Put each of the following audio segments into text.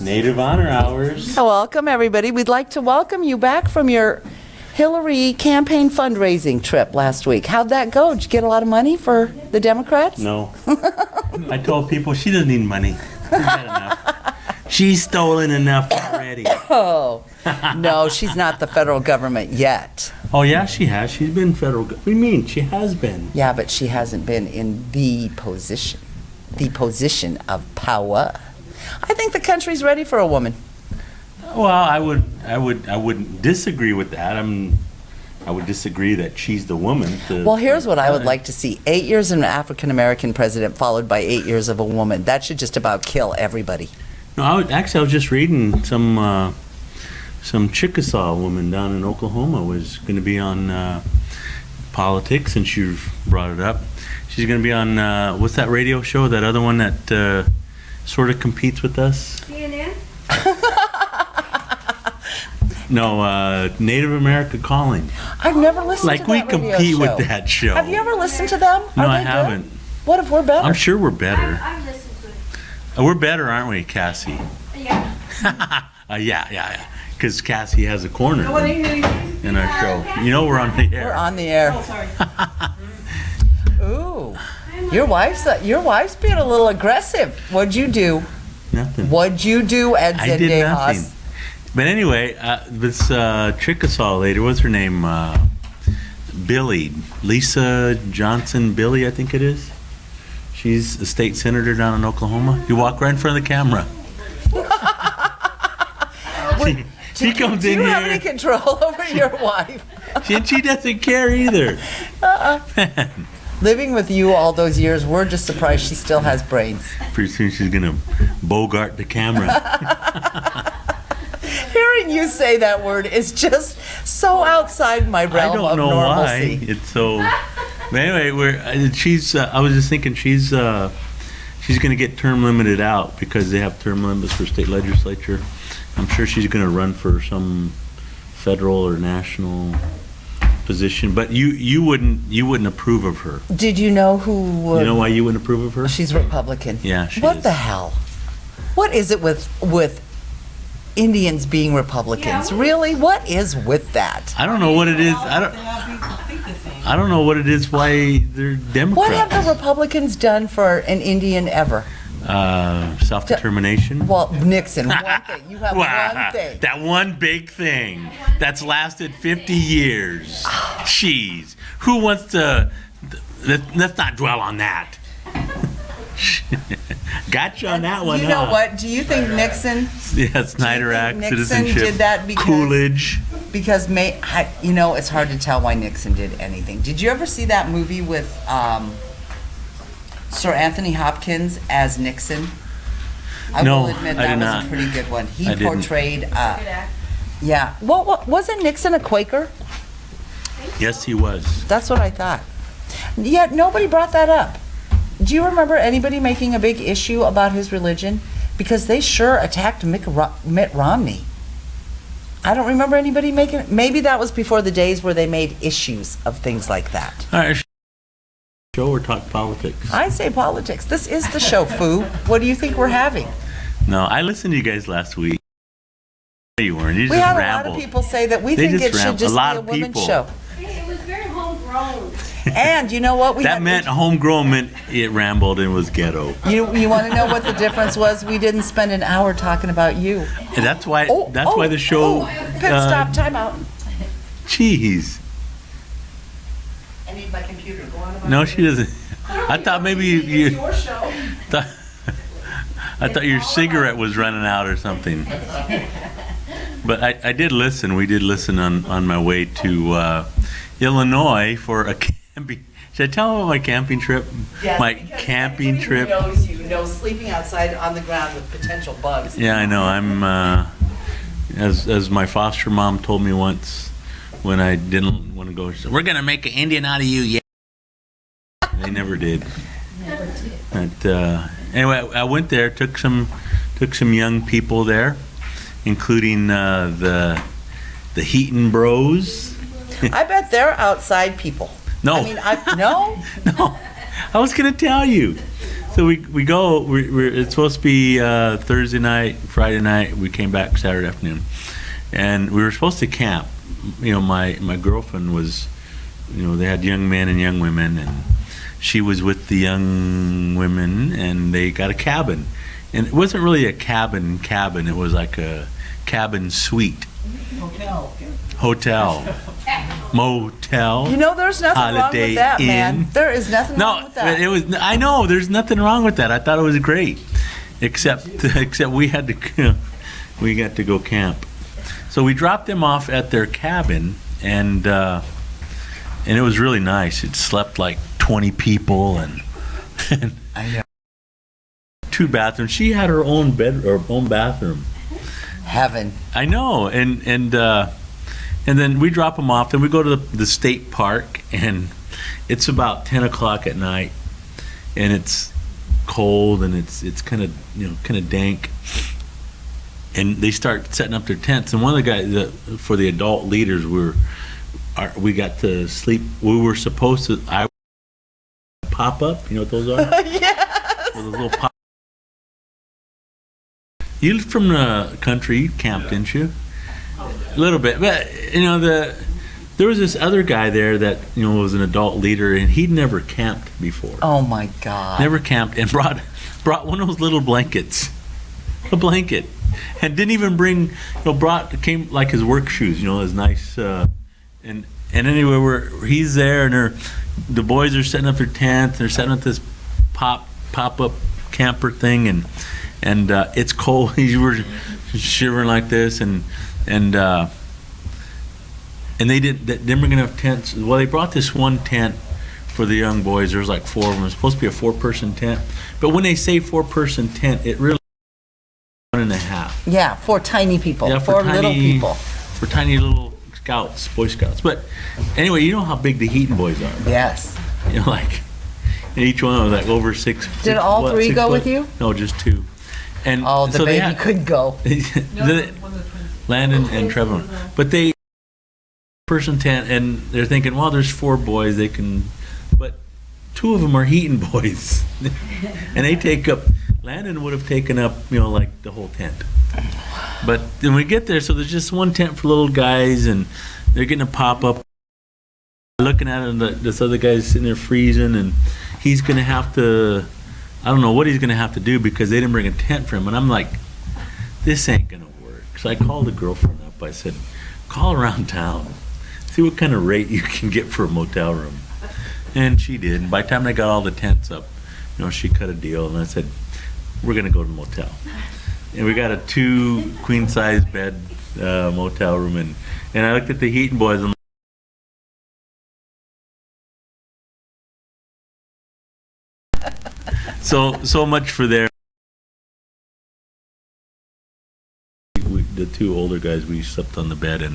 Native Honor Hours. Welcome, everybody. We'd like to welcome you back from your Hillary campaign fundraising trip last week. How'd that go? Did you get a lot of money for the Democrats? No. I told people she doesn't need money. She's got enough. She's stolen enough already. Oh, no, she's not the federal government yet. Oh, yeah, she has. She's been federal. What do you mean? She has been. Yeah, but she hasn't been in the position of power. I think the country's ready for a woman. Well, I wouldn't disagree with that. I would disagree that she's the woman. Well, here's what I would like to see. 8 years of an African-American president followed by 8 years of a woman. That should just about kill everybody. No, I was just reading some Chickasaw woman down in Oklahoma was going to be on politics, and she brought it up. She's going to be on, what's that radio show, that other one that sort of competes with us? CNN? No, Native America Calling. I've never listened Like to that we radio compete show. with that show. Have you ever listened to them? No, Are I they good? haven't. What if we're better? I'm sure we're better. I've listened to it. We're better, aren't we, Cassie? Yeah. Yeah. Because Cassie has a corner in our show. You know we're on the air. We're on the air. Oh, sorry. Ooh, your wife's being a little aggressive. What'd you do? Nothing. What'd you do, Ed I did nothing. Zendejas? But anyway, this Chickasaw lady, what's her name? Billy. Lisa Johnson Billy, I think it is. She's a state senator down in Oklahoma. You walk right in front of the camera. She comes in Do you have here. any control over your wife? She doesn't care either. Living with you all those years, we're just surprised she still has brains. Pretty soon she's going to bogart the camera. Hearing you say that word is just so outside my I realm don't of know normalcy. why it's so. But anyway, she's. I was just thinking she's going to get term limited out because they have term limits for state legislature. I'm sure she's going to run for some federal or national position. But you wouldn't approve of her. Did you know who? You know why you wouldn't approve of her? She's Republican. Yeah, she What is. the hell? What is it with Indians being Republicans? Yeah. Really? What is with that? I don't know what it is. I don't know what it is. Why they're Democrats? What have the Republicans done for an Indian ever? Self-determination. Well, Nixon, one thing. You have Wow, one thing. that one big thing that's lasted 50 years. Jeez. Who wants to... Let's not dwell on that. Got you on that one, You know what? Do you think Nixon, Yeah, Snyder Act, Nixon citizenship, did that because- Coolidge. because it's hard to tell why Nixon did anything. Did you ever see that movie with Sir Anthony Hopkins as Nixon? I No, will admit I that did was not. a pretty good one. He I didn't. portrayed, Good act. yeah. Well, wasn't Nixon a Quaker? Yes, he was. That's what I thought. Yet nobody brought that up. Do you remember anybody making a big issue about his religion? Because they sure attacked Mitt Romney. I don't remember anybody making. Maybe that was before the days where they made issues of things like that. All right, show or talk politics? I say politics. This is the show, Foo. What do you think we're having? No, I listened to you guys last week. You weren't. You We just had rambled. a lot of people say that we They think just it should rambled. just A lot be a of women's people. show. It was very homegrown. And you know what? That meant homegrown meant it rambled and was ghetto. You want to know what the difference was? We didn't spend an hour talking about you. And that's why why the show Pit stop, time out. Jeez. I need my computer. Go on about No, she doesn't. I thought maybe you your show. I thought your cigarette was running out or something. But I did listen. We did listen on my way to Illinois for a camping. Should I tell them about my camping trip? Yes, My because camping anybody trip. who knows you knows sleeping outside on the ground with potential bugs. Yeah, I know. I'm as my foster mom told me once when I didn't want to go. She said, "We're gonna make an Indian out of you." Yeah. They never did. Never did. But anyway, I went there. Took some young people there, including the Heaton Bros. I bet they're outside people. No. I mean, no. No, I was gonna tell you. So we go. It's supposed to be Thursday night, Friday night. We came back Saturday afternoon, and we were supposed to camp. My girlfriend was, they had young men and young women, and she was with the young women, and they got a cabin, and it wasn't really a cabin. It was like a cabin suite. Hotel. Motel. There's nothing wrong Holiday with that, man. Inn. There is nothing wrong No, with that. it was. I know. There's nothing wrong with that. I thought it was great, except we had to. We got to go camp. So we dropped them off at their cabin, and it was really nice. It slept like 20 people, and I know. 2 bathrooms. She had her own bed or own bathroom. Heaven. I know, and then we drop them off. Then we go to the state park, and it's about 10 o'clock at night, and it's cold, and it's kind of dank. And they start setting up their tents. And one of the guys for the adult leaders, we got to sleep. We were supposed to. I pop up. You know what those are? Yes. Those little pop. You from the country, you camped, didn't you? A little bit, but there was this other guy there that was an adult leader, and he'd never camped before. Oh my God. Never camped, and brought one of those little blankets, a blanket, and didn't even bring. Came like his work shoes, his nice. And anyway, he's there, and the boys are setting up their tent. They're setting up this pop up camper thing, and it's cold. You were shivering like this, and they didn't bring enough tents. Well, they brought this one tent for the young boys. There was like 4 of them. It was supposed to be a 4-person tent, but when they say 4-person tent, it really 1.5. Yeah, 4 tiny people. Yeah, 4 little people. For tiny little scouts, Boy Scouts. But anyway, you know how big the Heaton boys are. Yes. And each one was like over 6. Did all 3 go with you? No, just 2. And Oh, the so they baby had, couldn't go. Landon and Trevor. But they person tent, and they're thinking, well, there's 4 boys, they can, but 2 of them are Heaton boys, and they take up. Landon would have taken up, like the whole tent. But then we get there, so there's just one tent for little guys, and they're getting a pop up. Looking at it, and this other guy's sitting there freezing, and he's gonna have to. I don't know what he's gonna have to do because they didn't bring a tent for him, and I'm like, this ain't gonna work. So I called the girlfriend up. I said, call around town, see what kind of rate you can get for a motel room. And she did. And by the time they got all the tents up, she cut a deal, and I said, we're gonna go to the motel. And we got a 2 queen size bed motel room, and I looked at the Heaton boys, and so much for their. The 2 older guys, we slept on the bed,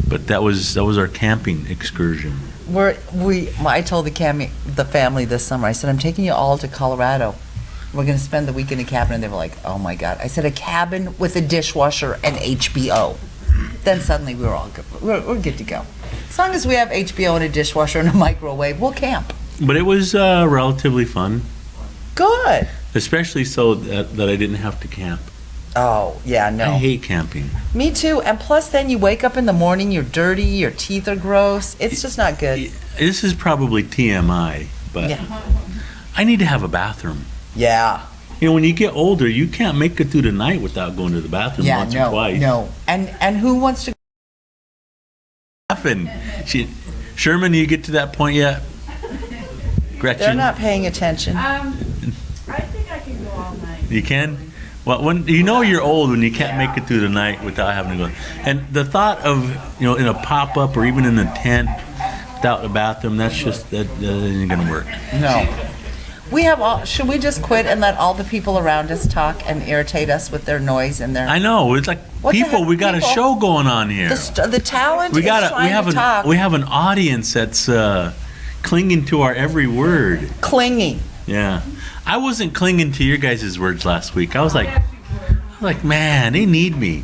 but that was our camping excursion. I told the family this summer, I said, I'm taking you all to Colorado. We're going to spend the week in a cabin. And they were like, oh my God. I said, a cabin with a dishwasher and HBO. Then suddenly we were all good. We're good to go. As long as we have HBO and a dishwasher and a microwave, we'll camp. But it was relatively fun. Good. Especially so that I didn't have to camp. Oh, yeah, no. I hate camping. Me too. And plus then you wake up in the morning, you're dirty, your teeth are gross. It's just not good. This is probably TMI, but Yeah. I need to have a bathroom. Yeah. When you get older, you can't make it through the night without going to the bathroom Yeah, once or twice. no. And who wants to? Laughing. Sherman, you get to that point yet? Gretchen? They're not paying attention. I think I can go all night. You can? Well, when you're old when you can't make it through the night without having to go. And the thought of, in a pop-up or even in a tent without a bathroom, that isn't going to work. No. Should we just quit and let all the people around us talk and irritate us with their noise and their? I know. It's like, What the people, heck, we got a people? show going on here. The talent is trying to talk. We have an audience that's clinging to our every word. Clinging. Yeah. I wasn't clinging to your guys' words last week. I was like, man, they need me.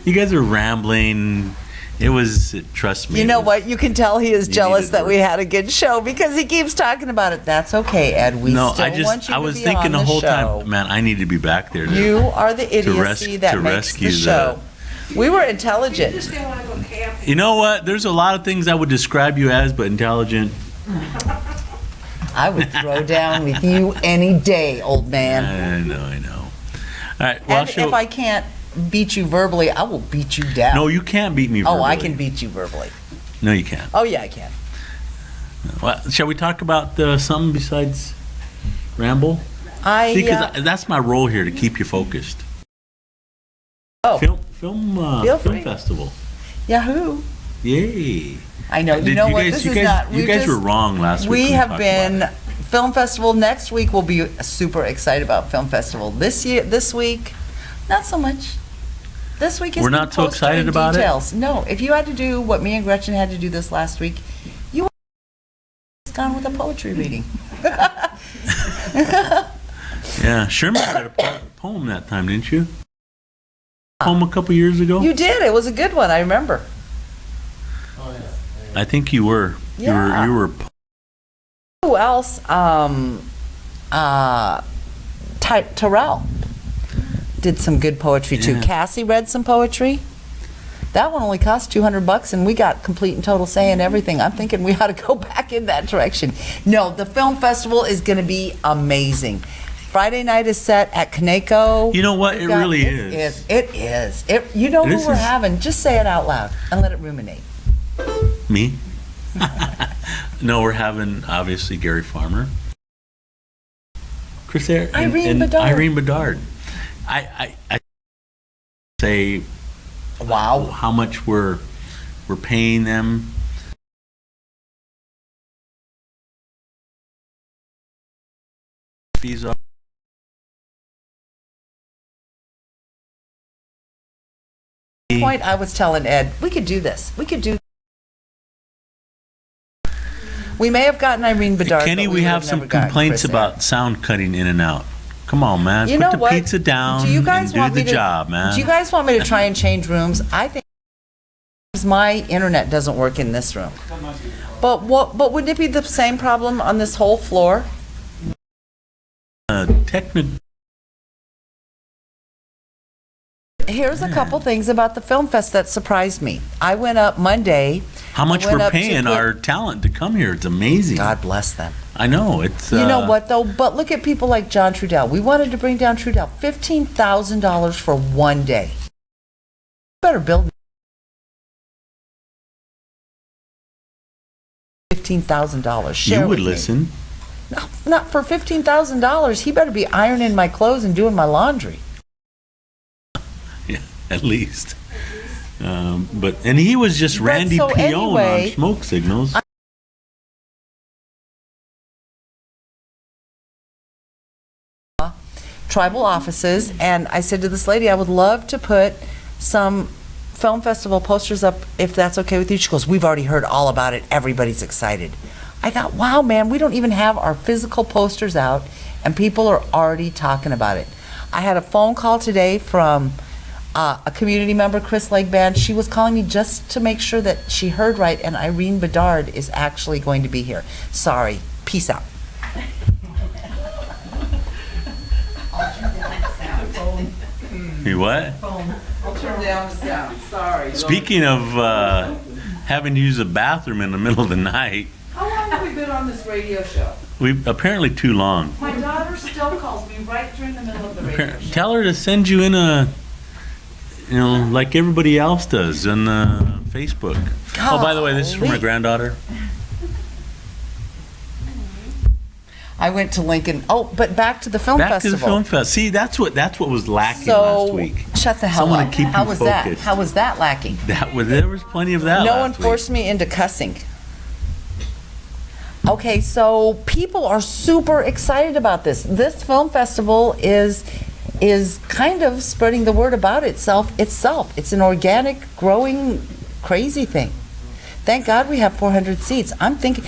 You guys are rambling, It was, trust me. You it know was- what? You can tell he is You jealous needed that we work. had a good show because he keeps talking about it. That's okay, Ed. We No, still I want you I to was be thinking on the the whole show. time, man, I need to be back there. You are the idiocy that to makes rescue the show. We were intelligent. Just didn't want to go camping. You know what? There's a lot of things I would describe you as, but intelligent. I would throw down with you any day, old man. I know. All right. Well, And if I can't beat you verbally, I will beat you down. no, you can't beat me verbally. Oh, I can beat you verbally. No, you can't. Oh, yeah, I can. Well, shall we talk about something besides ramble? I, See, because that's my role here, to keep you focused. oh, Film free. festival. Yahoo. Yay. I know. You Did know you what? guys, This you is guys, not. you guys were wrong last week. We when have talked been about Film Festival. Next week we'll be super excited about Film Festival. This week, not so much. This week is We're not so poster excited and about it? details. No, if you had to do what me and Gretchen had to do this last week, you would have gone with a poetry reading. it. Yeah, Sherman read a poem that time, didn't you? Poem a couple years ago. You did. It was a good one. I remember. I think you were. Yeah. You were. Who else? Terrell did some good poetry too. Yeah. Cassie read some poetry. That one only cost $200, and we got complete and total say and everything. I'm thinking we ought to go back in that direction. No, the film festival is going to be amazing. Friday night is set at Kaneko. You know what? We've It got- really it is. It is. You know This who we're is- having? Just say it out loud and let it ruminate. Me? No, we're having, obviously, Gary Farmer. Chris Air, Irene and Bedard. Irene Bedard. I say Wow. how much we're paying them. Fees are. Point I was telling Ed, we could do this. We could do. We may have gotten Irene Bedard. Kenny, but we would have some never gotten complaints Chris about sound cutting in and out. Come on, man. You Put know the what? pizza down Do you guys and want do me the to, job, man. Do you guys want me to try and change rooms? I think my internet doesn't work in this room. But wouldn't it be the same problem on this whole floor? Here's a couple things about the film fest that surprised me. I went up Monday. How much I went we're up to paying put- our talent to come here. It's amazing. God bless them. I know. It's. You know what though? But look at people like John Trudell. We wanted to bring down Trudell. $15,000 for one day. Better build $15,000. Share You would with me. listen. No, not for $15,000. He better be ironing my clothes and doing my laundry. Yeah, at least. And he was just But Randy so Pion anyway, on Smoke Signals. Tribal offices, and I said to this lady, I would love to put some film festival posters up if that's okay with you. She goes, we've already heard all about it. Everybody's excited. I thought, wow, man, we don't even have our physical posters out, and people are already talking about it. I had a phone call today from a community member, Chris Legband. She was calling me just to make sure that she heard right, and Irene Bedard is actually going to be here. Sorry. Peace out. Hey, what? I'll turn down the sound. Sorry. Speaking of having to use a bathroom in the middle of the night, How long have we been on this radio show? we apparently too long. My daughter still calls me right during the middle of the radio show. Tell her to send you in like everybody else does on Facebook. Oh, by the way, this is from my Golly. granddaughter. I went to Lincoln. Oh, but back to the film Back festival. to the film fest. See, that's what was lacking last So, week. shut the hell Someone up. to keep How you was that? focused. How was that lacking? There was plenty of that. No last one forced me into cussing. Okay, so people are super excited about this. This film festival is kind of spreading the word about itself. It's an organic, growing, crazy thing. Thank God we have 400 seats. I'm thinking.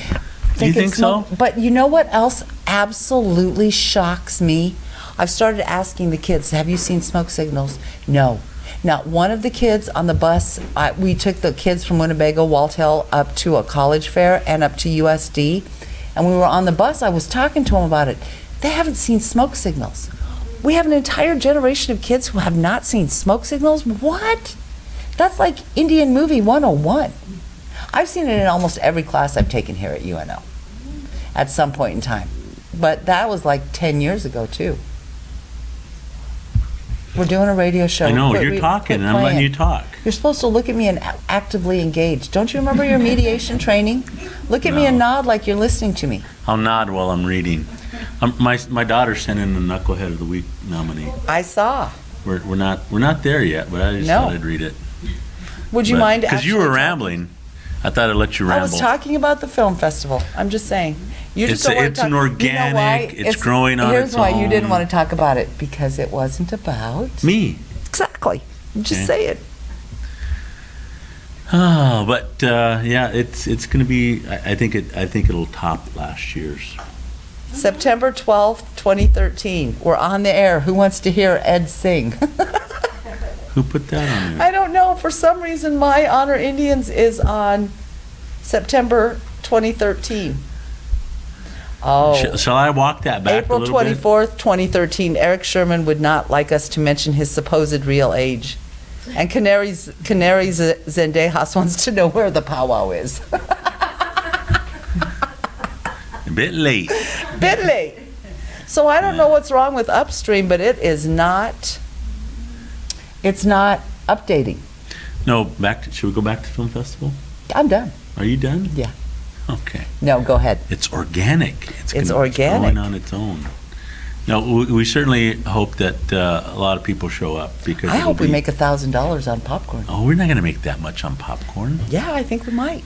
You think so? But you know what else absolutely shocks me? I've started asking the kids, have you seen Smoke Signals? No. Now, one of the kids on the bus, we took the kids from Winnebago, Waltell, up to a college fair and up to USD. And we were on the bus, I was talking to them about it. They haven't seen smoke signals. We have an entire generation of kids who have not seen smoke signals? What? That's like Indian movie 101. I've seen it in almost every class I've taken here at UNO at some point in time. But that was like 10 years ago, too. We're doing a radio show. I know, Quit you're talking, and I'm letting playing. you talk. You're supposed to look at me and actively engage. Don't you remember your mediation training? Look at me and nod like you're listening to me. I'll nod while I'm reading. My daughter sent in a Knucklehead of the Week nominee. I saw. We're not there yet, but I just No. thought I'd read it. Would you mind? Because you actually were talking? rambling. I thought I'd let you I ramble. was talking about the film festival. I'm just saying. You just It's- don't want it's to an talk. organic, You know why? it's growing on Here's its why you didn't own. want to talk about it, because it wasn't about Me. Exactly. Just Okay. say it. Oh, but yeah, it's going to be. I think it'll top last year's. September 12th, 2013. We're on the air. Who wants to hear Ed sing? Who put that on there? I don't know. For some reason, my Honor Indians is on September 2013. Oh. Shall I walk that back April a little bit? 24th, 2013. Eric Sherman would not like us to mention his supposed real age. And Canary Zendejas wants to know where the powwow is. A bit late. Bit late. So I don't know what's wrong with Upstream, but it is not. It's not updating. No, should we go back to film festival? I'm done. Are you done? Yeah. Okay. No, go ahead. It's organic. It's growing organic. on its own. No, we certainly hope that a lot of people show up because I it'll hope we be- make $1,000 on popcorn. Oh, we're not going to make that much on popcorn. Yeah, I think we might.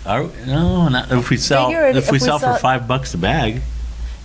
No, not if we sell. Figure it- If we sell for sell- $5 a bag,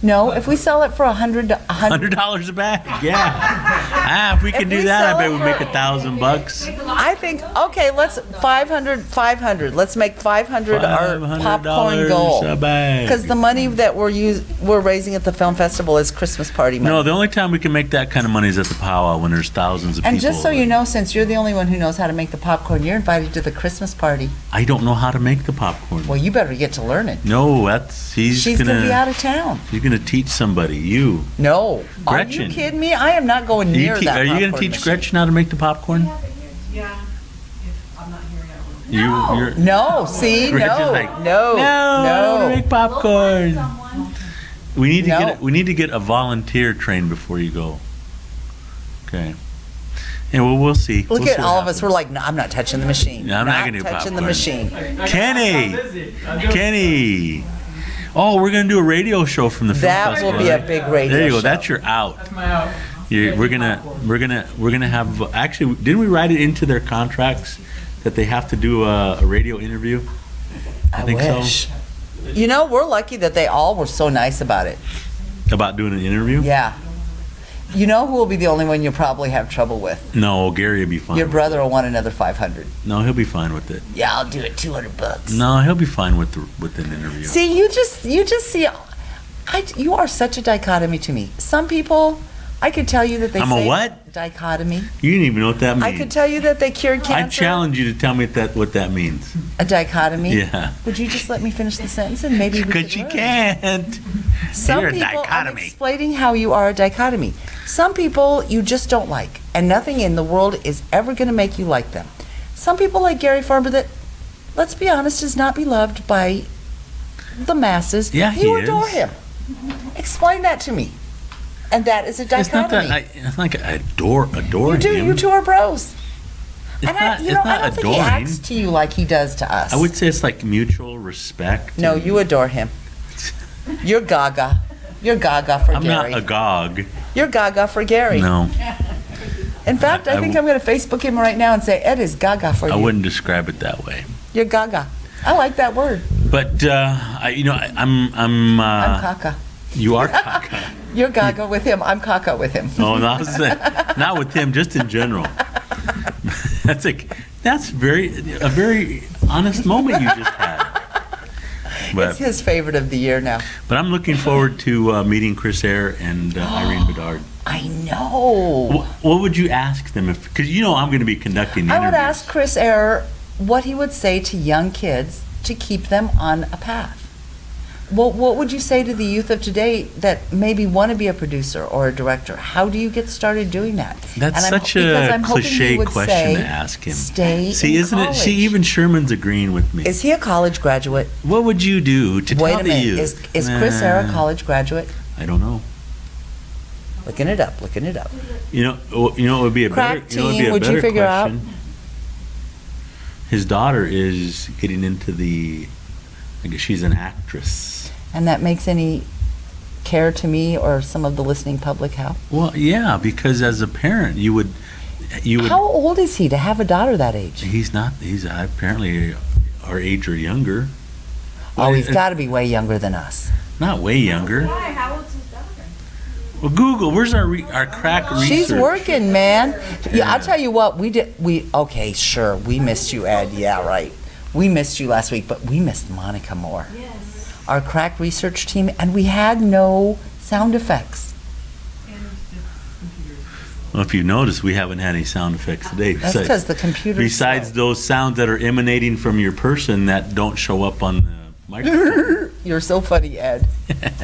No, if we sell it for $100, $100 a bag. Yeah. If we can If do we that, I sell bet it we for- make $1,000. I think, okay, let's 500. Let's make 500 our popcorn goal. $500 a bag. Because the money that we're raising at the film festival is Christmas party money. No, the only time we can make that kind of money is at the powwow when there's thousands of people. And just so you know, since you're the only one who knows how to make the popcorn, you're invited to the Christmas party. I don't know how to make the popcorn. Well, you better get to learn it. No, he's She's going to be out of town. He's gonna teach somebody. You. No. Are Gretchen. you kidding me? I am not going near that Are you gonna popcorn teach machine. Gretchen how to make the popcorn? Yeah, if I'm not here, I will. You're No, see, Gretchen's no, like, no, I wanna no. make popcorn. Someone. We need to No. we need to get a volunteer trained before you go. Okay. Yeah, well, we'll see. Look We'll at see all what of us. happens. We're like, no, I'm not touching the machine. No, I'm not gonna do touching the popcorn. machine. Kenny. Oh, we're gonna do a radio show from the film That festival. will be a right? big radio There you go. show. That's your out. That's my out. We're gonna have. Actually, didn't we write it into their contracts that they have to do a radio interview? I think so. wish. You know, we're lucky that they all were so nice about it. About doing an interview? Yeah. You know who will be the only one you'll probably have trouble with? No, Gary will be fine. Your brother will want another 500. No, he'll be fine with it. Yeah, I'll do it. $200. No, he'll be fine with an interview. See, you just see. You are such a dichotomy to me. Some people, I could tell you that they I'm a say what? dichotomy. You didn't even know what that means. I could tell you that they cured I cancer. challenge you to tell me what that means. A dichotomy. Yeah. Would you just let me finish the sentence and maybe we Because could you learn? can't. Some You're a people, I'm dichotomy. explaining how you are a dichotomy. Some people you just don't like, and nothing in the world is ever going to make you like them. Some people like Gary Farber that, let's be honest, is not beloved by the masses. Yeah, he You is. adore him. Explain that to me. And that is a It's not dichotomy. that. It's like I adore You do. him. You two are bros. It's And not. I It's don't not think he adoring. acts to you like he does to us. I would say it's like mutual respect. No, and- you adore him. You're Gaga. You're Gaga for I'm Gary. not agog. You're Gaga for Gary. No, In fact, I think I'm going to Facebook him right now and say, Ed is Gaga for you. I wouldn't describe it that way. You're Gaga. I like that word. But I'm I'm Kaka. You are caca. You're Gaga with him. I'm Kaka with him. No, not with him. Just in general. That's a very honest moment you just had. It's But his favorite of the year now. I'm looking forward to meeting Chris Eyre and Irene Bedard. I know. What would you ask them if? Because I'm going to be conducting the I would interviews. ask Chris Eyre what he would say to young kids to keep them on a path. What would you say to the youth of today that maybe want to be a producer or a director? How do you get started doing that? That's And such because a I'm hoping he cliche would question say, to ask him. Stay See, in isn't it? See, college. even Sherman's agreeing with me. Is he a college graduate? What would you do to Wait tell a the minute. youth? Is Chris Eyre a Nah, college graduate? I don't know. Looking it up. Looking it up. What would be a better, Crack you know, what would be team, a would you better figure out? question? His daughter is getting into I guess she's an actress. And that makes any care to me or some of the listening public how? Well, yeah, because as a parent, you would. How old is he to have a daughter that age? He's not. He's apparently our age or younger. Oh, he's Well, got to be way younger than us. Not way younger. Why? How old's his daughter? Well, Google. Where's our crack research? She's working, man. Yeah, I'll tell you what, okay, sure, we missed you, Ed, yeah, right. We missed you last week, but we missed Monica more. Yes. Our crack research team, and we had no sound effects. Well, if you notice, we haven't had any sound effects today. That's because the computer's Besides slow. those sounds that are emanating from your person that don't show up on the microphone. You're so funny, Ed.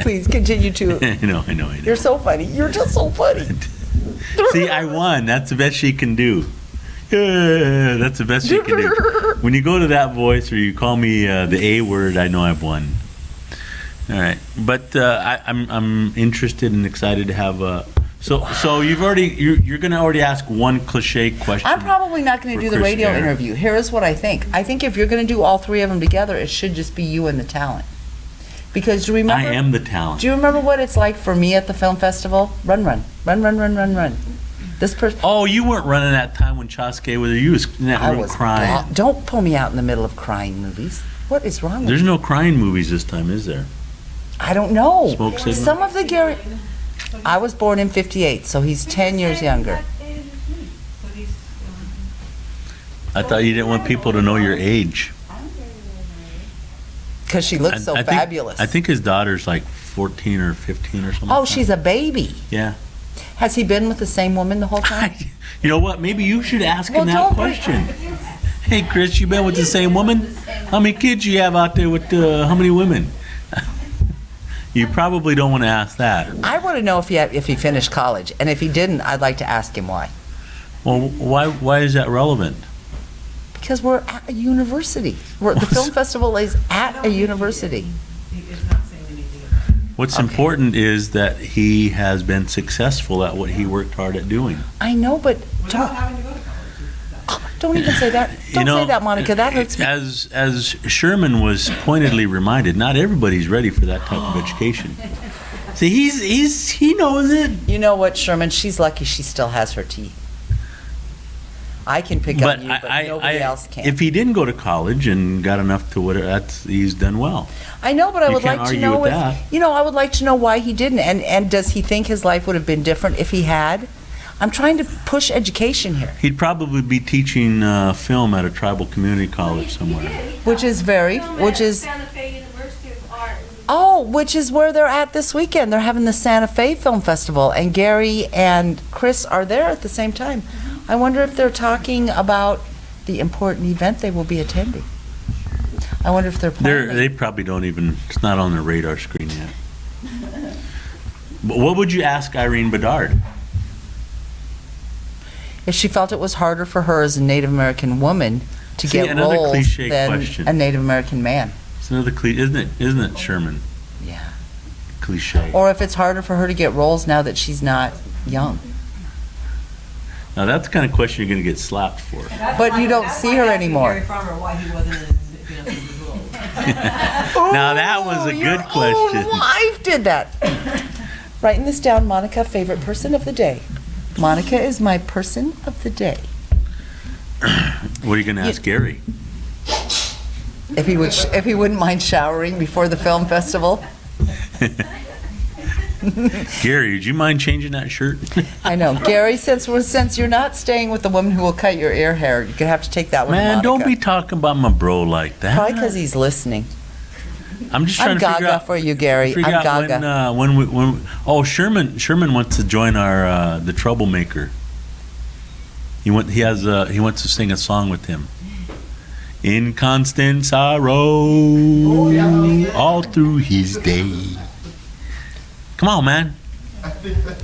Please continue to, I know. you're so funny, you're just so funny. See, I won. That's the best she can do. Yeah, that's the best she can do. When you go to that voice or you call me the A word, I know I've won. All right, but I'm interested and excited to have. So you're going to already ask one cliche question. I'm probably not going to For do the Chris radio Eyre. interview. Here is what I think. I think if you're going to do all three of them together, it should just be you and the talent. Because do you remember? I am the talent. Do you remember what it's like for me at the film festival? Run. This person. Oh, you weren't running that time when Chaske was there. You was in that I room was crying. Don't pull me out in the middle of crying movies. What is wrong with There's you? no crying movies this time, is there? I don't know. Smoke signal? Some of the Gary. I was born in '58, so he's 10 years younger. I thought you didn't want people to know your age. Because she looks so I think- fabulous. I think his daughter's like 14 or 15 or something. Oh, like that. she's a baby. Yeah. Has he been with the same woman the whole time? You know what? Maybe you should ask Well, him that don't- question. Hey, Chris, you been with the same woman? How many kids you have out there with how many women? You probably don't want to ask that. I want to know if he finished college, and if he didn't, I'd like to ask him why. Well, why is that relevant? Because we're at a university. The film festival is at a university. What's Okay. important is that he has been successful at what he worked hard at doing. I know, but don't even say that. Don't say that, Monica. That hurts me. As Sherman was pointedly reminded, not everybody's ready for that type of education. See, he knows it. You know what, Sherman? She's lucky she still has her teeth. I can pick But on you, but nobody else can. if he didn't go to college and got enough to whatever, he's done well. I know, but I You would can't like to argue know with if, that. I would like to know why he didn't, and does he think his life would have been different if he had? I'm trying to push education here, He'd probably be teaching film at a tribal community college somewhere. which is Santa Fe University of Art. which is where they're at this weekend. They're having the Santa Fe Film Festival, and Gary and Chris are there at the same time. I wonder if they're talking about the important event they will be attending. I wonder if they're planning. They probably don't even. It's not on their radar screen yet. But what would you ask Irene Bedard? If she felt it was harder for her as a Native American woman to See, get another roles cliche than question. a Native American man. It's another cliche, isn't it, Sherman? Yeah. Cliche. Or if it's harder for her to get roles now that she's not young. Now that's the kind of question you're going to get slapped for. But you don't see her anymore. Gary Farmer why he wasn't in his role. Now that was a Your good question. own wife did that. Writing this down, Monica, favorite person of the day. Monica is my person of the day. What are you going to ask Gary? If he wouldn't mind showering before the film festival. Gary, would you mind changing that shirt? I know, Gary. Since you're not staying with the woman who will cut your ear hair, you're gonna have to take that one. to Man, Monica. don't be talking about my bro like that. Probably because he's listening. I'm just trying I'm to figure gaga out. for you, Gary. Figure I'm out gaga. when Sherman wants to join our the Troublemaker. He wants to sing a song with him. In constant sorrow, all through his day. Come on, man.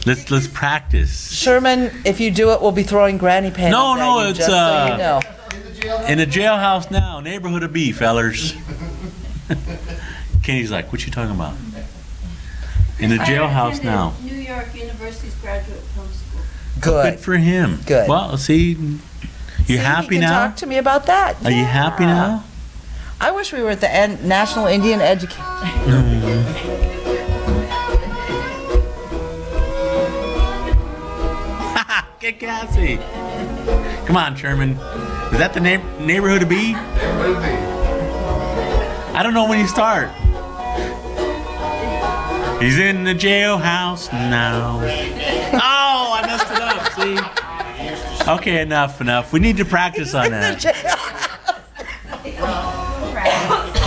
Let's practice. Sherman, if you do it, we'll be throwing granny panties No, at no, you, it's, just so you know. In the jailhouse now, neighborhood of B, fellers. Kenny's like, what you talking about? In the jailhouse now. New York University's graduate film school. Good Good. for him. Good. Well, see, See, you happy you can now? talk to me about that. Are you happy Yeah. now? I wish we were at the National Indian Education. Get Cassie. Come on, Sherman. Is that the neighborhood of B? I don't know when you start. He's in the jailhouse now. Oh, I messed it up. See? Okay, enough. We need to practice on that.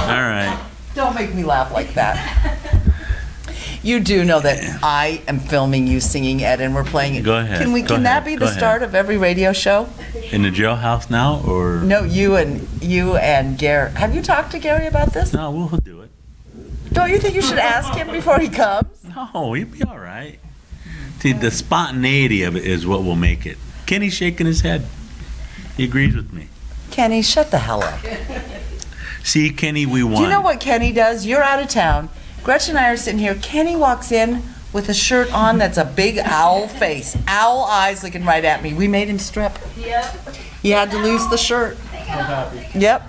All right. Don't make me laugh like that. You do know that I am filming you singing, Ed, and we're playing it. Go ahead, Can go that ahead, be go the ahead. start of every radio show? In the jailhouse now, or No, you and Gary. Have you talked to Gary about this? no? We'll do it. Don't you think you should ask him before he comes? No, he'll be all right. See, the spontaneity of it is what will make it. Kenny's shaking his head. He agrees with me. Kenny, shut the hell up. See, Kenny, we won. Do you know what Kenny does? You're out of town. Gretchen and I are sitting here. Kenny walks in with a shirt on that's a big owl face, owl eyes looking right at me. We made him strip. Yep. He had to lose the shirt. Yep.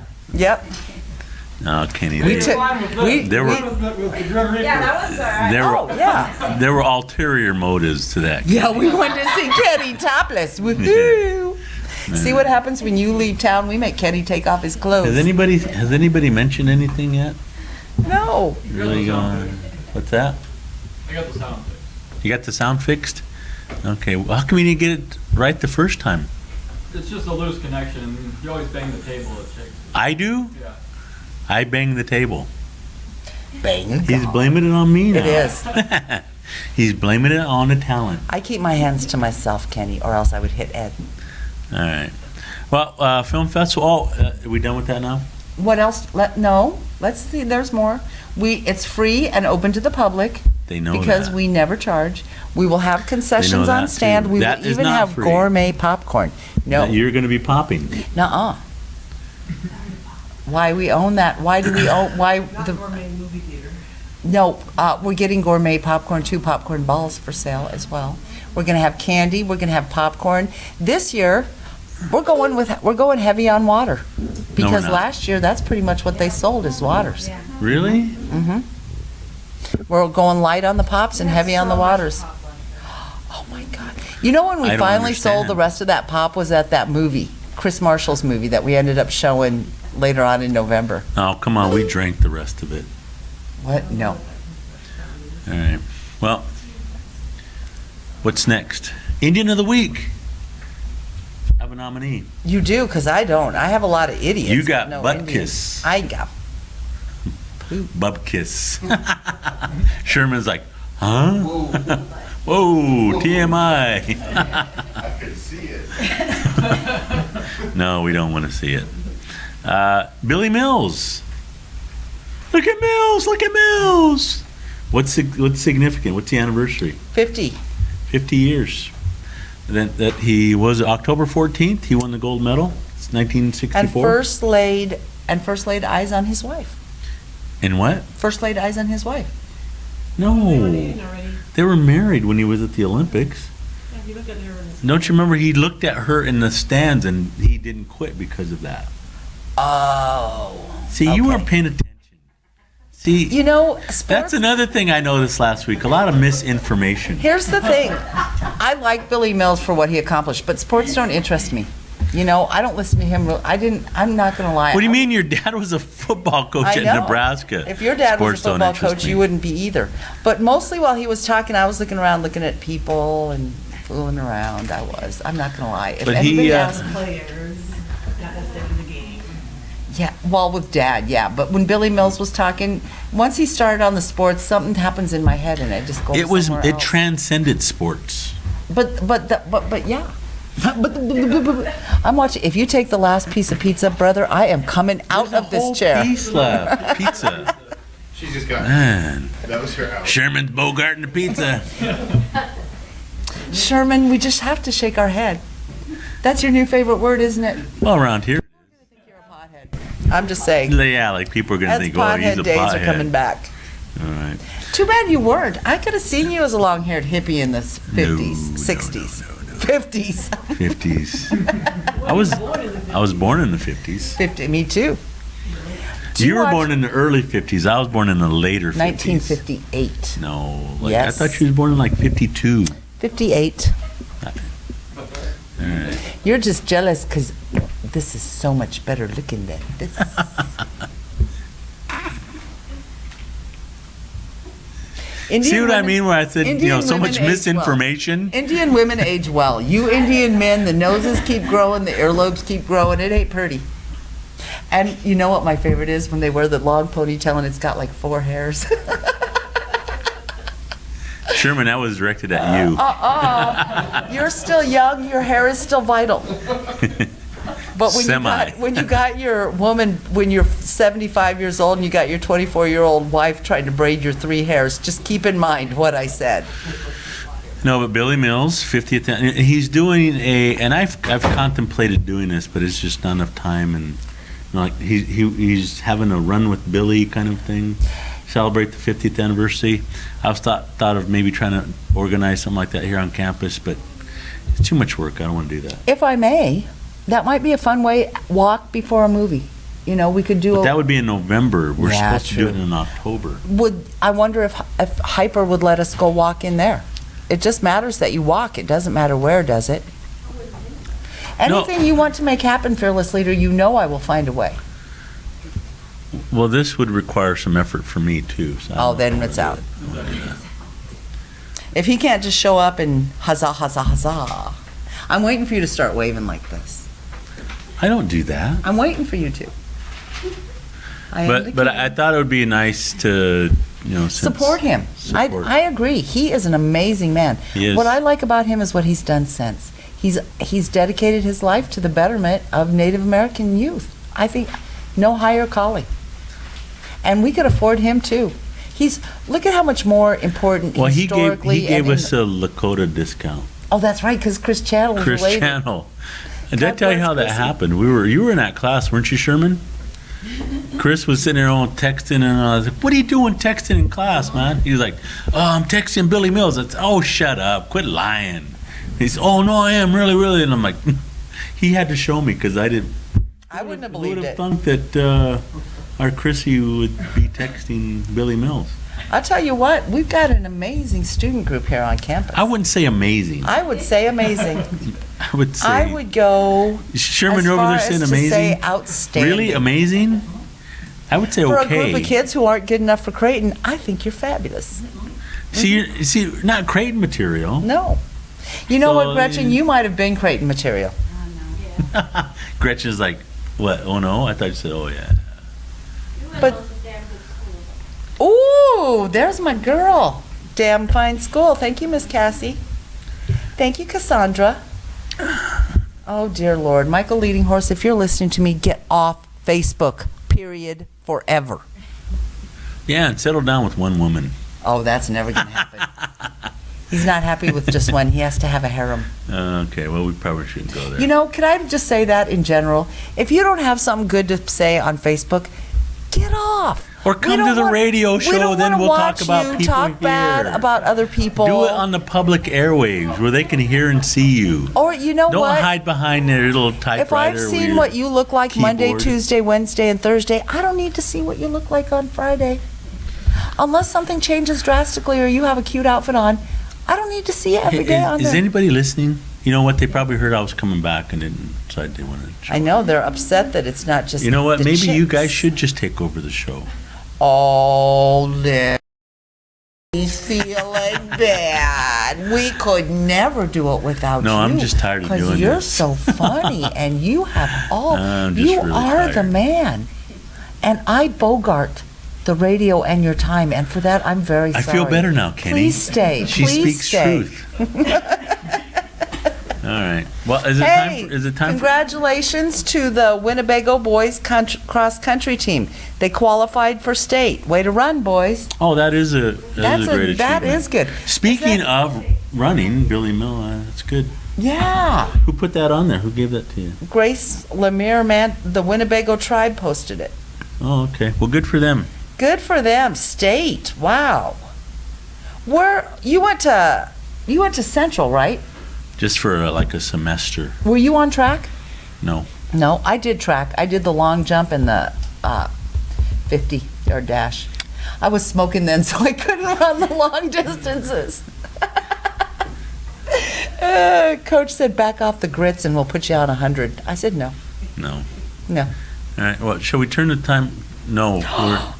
No, Kenny. We They, took. We. There were- Yeah, that was all right. there Oh were yeah. there were ulterior motives to that. Yeah, we went to see Kenny topless. Woohoo! See what happens when you leave town? We make Kenny take off his clothes. Has anybody mentioned anything yet? No. Really going? What's that? I got the sound fixed. You got the sound fixed? Okay. Well, how come you didn't get it right the first time? It's just a loose connection. You always bang the table, it shakes. I do. Yeah. I bang the table. Bang. He's blaming it on me now. It is. He's blaming it on the talent. I keep my hands to myself, Kenny, or else I would hit Ed. All right. Well, film festival. Are we done with that now? What else? Let's see. There's more. It's free and open to the public They know because that. we never charge. We will have concessions that, on stand. too. We That will is even not have free. gourmet popcorn. No, You're going to be popping. nuh-uh. Why we own that? Why do we own? Why Not the? gourmet movie theater. No, we're getting gourmet popcorn, 2 popcorn balls for sale as well. We're gonna have candy. We're gonna have popcorn. This year, we're going heavy on water because not. last year that's pretty much what they sold is waters. Really? We're going light on the pops and heavy on the waters. Oh my God! You know when we I don't finally sold understand. the rest of that pop was at that movie, Chris Marshall's movie that we ended up showing later on in November. Oh, come on. We drank the rest of it. What? No. All right. Well, what's next? Indian of the Week. I have a nominee. You do, because I don't. I have a lot of idiots. You but got no butt Indians. kiss. I got. Bub kiss. Sherman's like, huh? Whoa, TMI. I could see it. No, we don't want to see it. Billy Mills. Look at Mills. Look at Mills. What's significant? What's the anniversary? 50. 50 years. That he was October 14th. He won the gold medal. It's And 1964. first laid eyes on his wife. And what? First laid eyes on his wife. No, Already. they were married when he was at the Olympics. Yeah, if you look at her in the. Don't you remember he looked at her in the stands and he didn't quit because of that? Oh. See, you Okay. weren't paying attention. See, You know, sports. that's another thing I noticed last week. A lot of misinformation. Here's the thing. I like Billy Mills for what he accomplished, but sports don't interest me. You know, I don't listen to him. I'm not going to lie. What do you mean your dad was a football coach I at know. Nebraska? If your dad Sports was a don't football interest coach, me. you wouldn't be either. But mostly while he was talking, I was looking around, looking at people and fooling around. I'm not going to lie. If But he, anybody uh, asks, Players, not necessarily the game. Yeah, well, with Dad, yeah. But when Billy Mills was talking, once he started on the sports, something happens in my head and I just go somewhere It else. transcended sports. But yeah. But I'm watching. If you take the last piece of pizza, brother, I am coming out of this chair. Piece left. Pizza. She just got, Man. that was her out. Sherman's Bogarting the pizza. Sherman, we just have to shake our head. That's your new favorite word, isn't it? Well, around here. You're a pothead. I'm just saying. Yeah, like people are going to As think, oh, he's a pothead days pothead. are coming back. All right. Too bad you weren't. I could have seen you as a long-haired hippie in the 50s, No, 60s, no. 50s. 50s. I was born in the 50s. 50, me too. You were born in the early 50s. I was born in the later 50s. 1958. No, like Yes. I thought you was born in like 52. 58. All right. You're just jealous because this is so much better looking than this. See what I mean when I said, Indian so much women age misinformation? Indian women age well. You Indian men, the noses keep growing, the earlobes keep growing. It ain't pretty. And you know what my favorite is? When they wear the long ponytail and it's got like 4 hairs. Sherman, that was directed at you. You're still young. Your hair is still vital. But when you got your woman, when you're 75 years old and you got your 24-year-old wife trying to braid your 3 hairs, just keep in mind what I said. No, but Billy Mills, 50th, he's doing and I've contemplated doing this, but it's just not enough time, and like he's having a run with Billy kind of thing, celebrate the 50th anniversary. I've thought of maybe trying to organize something like that here on campus, but it's too much work. I don't want to do that. If I may, that might be a fun way, walk before a movie. You know, we could do But that would be in November. We're Yeah, supposed to do it true. in October. I wonder if Hyper would let us go walk in there. It just matters that you walk. It doesn't matter where, does it? Anything you want to make happen, Fearless Leader, you know I will find a way. Well, this would require some effort for me too. So I Oh, don't then know it's if I out. would do that. If he can't just show up and huzzah, huzzah, huzzah. I'm waiting for you to start waving like this. I don't do that. I'm waiting for you to. I am the But king. I thought it would be nice to, since- Support him. Support. I agree. He is an amazing man. He is. What I like about him is what he's done since. He's dedicated his life to the betterment of Native American youth. I think no higher calling. And we could afford him too. Look at how much more important Well, he historically. gave and us a Lakota discount. Oh, that's right, because Chris Channel was Chris related. Channel. And did I God tell you bless how that Chrissy. happened? You were in that class, weren't you, Sherman? Chris was sitting there all texting, and I was like, "What are you doing texting in class, man?" He was like, "Oh, I'm texting Billy Mills." I said, "Oh, shut up, quit lying." He's, "Oh no, I am really, really," and I'm like, he had to show me because I didn't. I wouldn't have Who would believed have it. thunk that our Chrissy would be texting Billy Mills? I'll tell you what, we've got an amazing student group here on campus. I wouldn't say amazing. I would say amazing. I would say. I would go Sherman, as you're over far there as saying to amazing. say outstanding. Really amazing? I would say For okay. a group of kids who aren't good enough for Creighton, I think you're fabulous. See, not Creighton material. No. You know So, what, Gretchen? You might have been Creighton material. Gretchen's like, what? Oh no, I thought you said, oh yeah. But- Ooh, there's my girl. Damn fine school. Thank you, Miss Cassie. Thank you, Cassandra. Oh, dear Lord. Michael Leading Horse, if you're listening to me, get off Facebook, period, forever. Yeah, and settle down with one woman. Oh, that's never going to happen. He's not happy with just one. He has to have a harem. Okay, well, we probably shouldn't go there. You know, can I just say that in general? If you don't have something good to say on Facebook, get off. Or come to the radio show, then we'll talk about people talk bad here. about other people. Do it on the public airwaves where they can hear and see you. Or you know Don't what? hide behind their little typewriter. If I've with seen your what you look like Monday, keyboard. Tuesday, Wednesday, and Thursday, I don't need to see what you look like on Friday. Unless something changes drastically or you have a cute outfit on, I don't need to see it every day on Is there. anybody listening? You know what? They probably heard I was coming back and didn't decide they wanted to. I know they're upset that it's not just You know what? the Maybe you chicks. guys should just take over the show. Oh, let me feel feeling bad. We could never do it without you. No, I'm just tired of doing Because you're this. so funny, and you have all. I'm just You really are the tired. man, and I bogart the radio and your time, and for that I'm very I sorry. feel better now, Kenny. Please stay. She Please speaks stay. truth. All right. Well, is it Hey, time? Is it time? congratulations to the Winnebago boys cross country team. They qualified for state. Way to run, boys. Oh, that is a great achievement. That is good. Speaking of running, Billy Mill, that's good. Yeah. Who put that on there? Who gave that to you? Grace Lemire, man, the Winnebago tribe posted it. Oh, okay. Well, good for them. Good for them. State. Wow. Where you went to Central, right? Just for like a semester. Were you on track? No. No, I did track. I did the long jump and the 50-yard dash. I was smoking then, so I couldn't run the long distances. Coach said, back off the grits and we'll put you on 100. I said, no. No. No. All right. Well, shall we turn the time? No.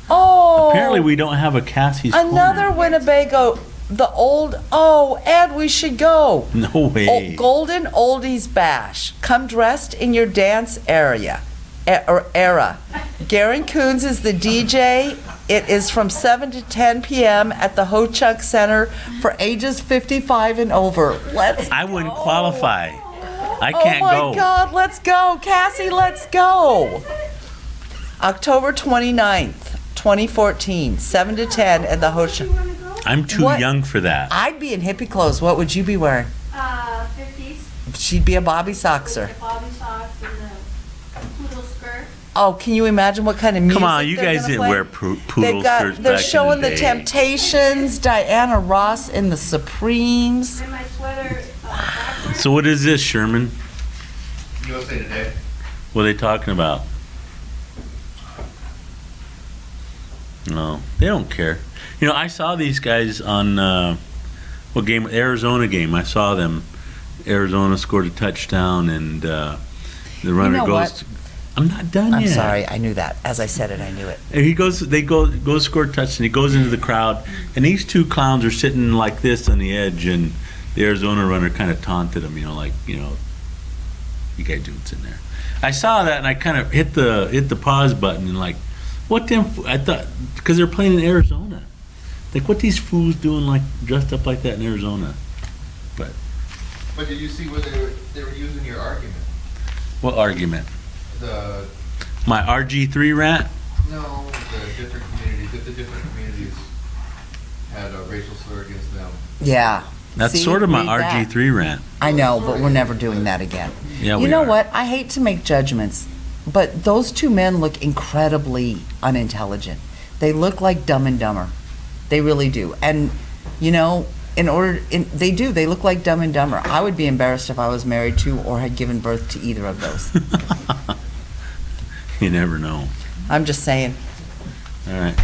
Oh. Apparently, we don't have a Cassie's Another Corner. Winnebago, Ed, we should go. No way. Golden Oldies Bash. Come dressed in your dance era. Garen Coons is the DJ. It is from 7 to 10 p.m. at the Ho Chunk Center for ages 55 and over. I wouldn't qualify. I can't Oh my go. God, let's go. Cassie, let's go. October 29th, 2014, 7 to 10 at the Ho Chunk. I'm too What? young for that. I'd be in hippie clothes. What would you be wearing? 50s, She'd be a Bobby Soxer. the bobby socks and the poodle skirt. Oh, can you imagine what kind of music Come on, you they're guys gonna didn't play? wear poodle skirts They're back showing in the the day. Temptations, Diana Ross in the Supremes. And my sweater backwards. So what is this, Sherman? USA Today. What are they talking about? No, they don't care. You know, I saw these guys on Arizona game. I saw them. Arizona scored a touchdown, and the runner know goes. what? I'm not done I'm yet. sorry, I knew that. As I said it, I knew it. And he goes. They go score a touchdown. He goes into the crowd, and these two clowns are sitting like this on the edge, and the Arizona runner kind of taunted him. You guys doing in there? I saw that, and I kind of hit the pause button, and like, what them? I thought because they're playing in Arizona, like what these fools doing like dressed up like that in Arizona? But did you see what they were using your argument? What argument? My The RG3 rant? no, the different communities. If the different communities had a racial slur against them. Yeah. That's See, sort of my read that. RG3 rant. I know, but we're never doing that again. Yeah, You we know are. what? I hate to make judgments, but those two men look incredibly unintelligent. They look like Dumb and Dumber. They really do. And, they do. They look like Dumb and Dumber. I would be embarrassed if I was married to or had given birth to either of those. You never know. I'm just saying. All right.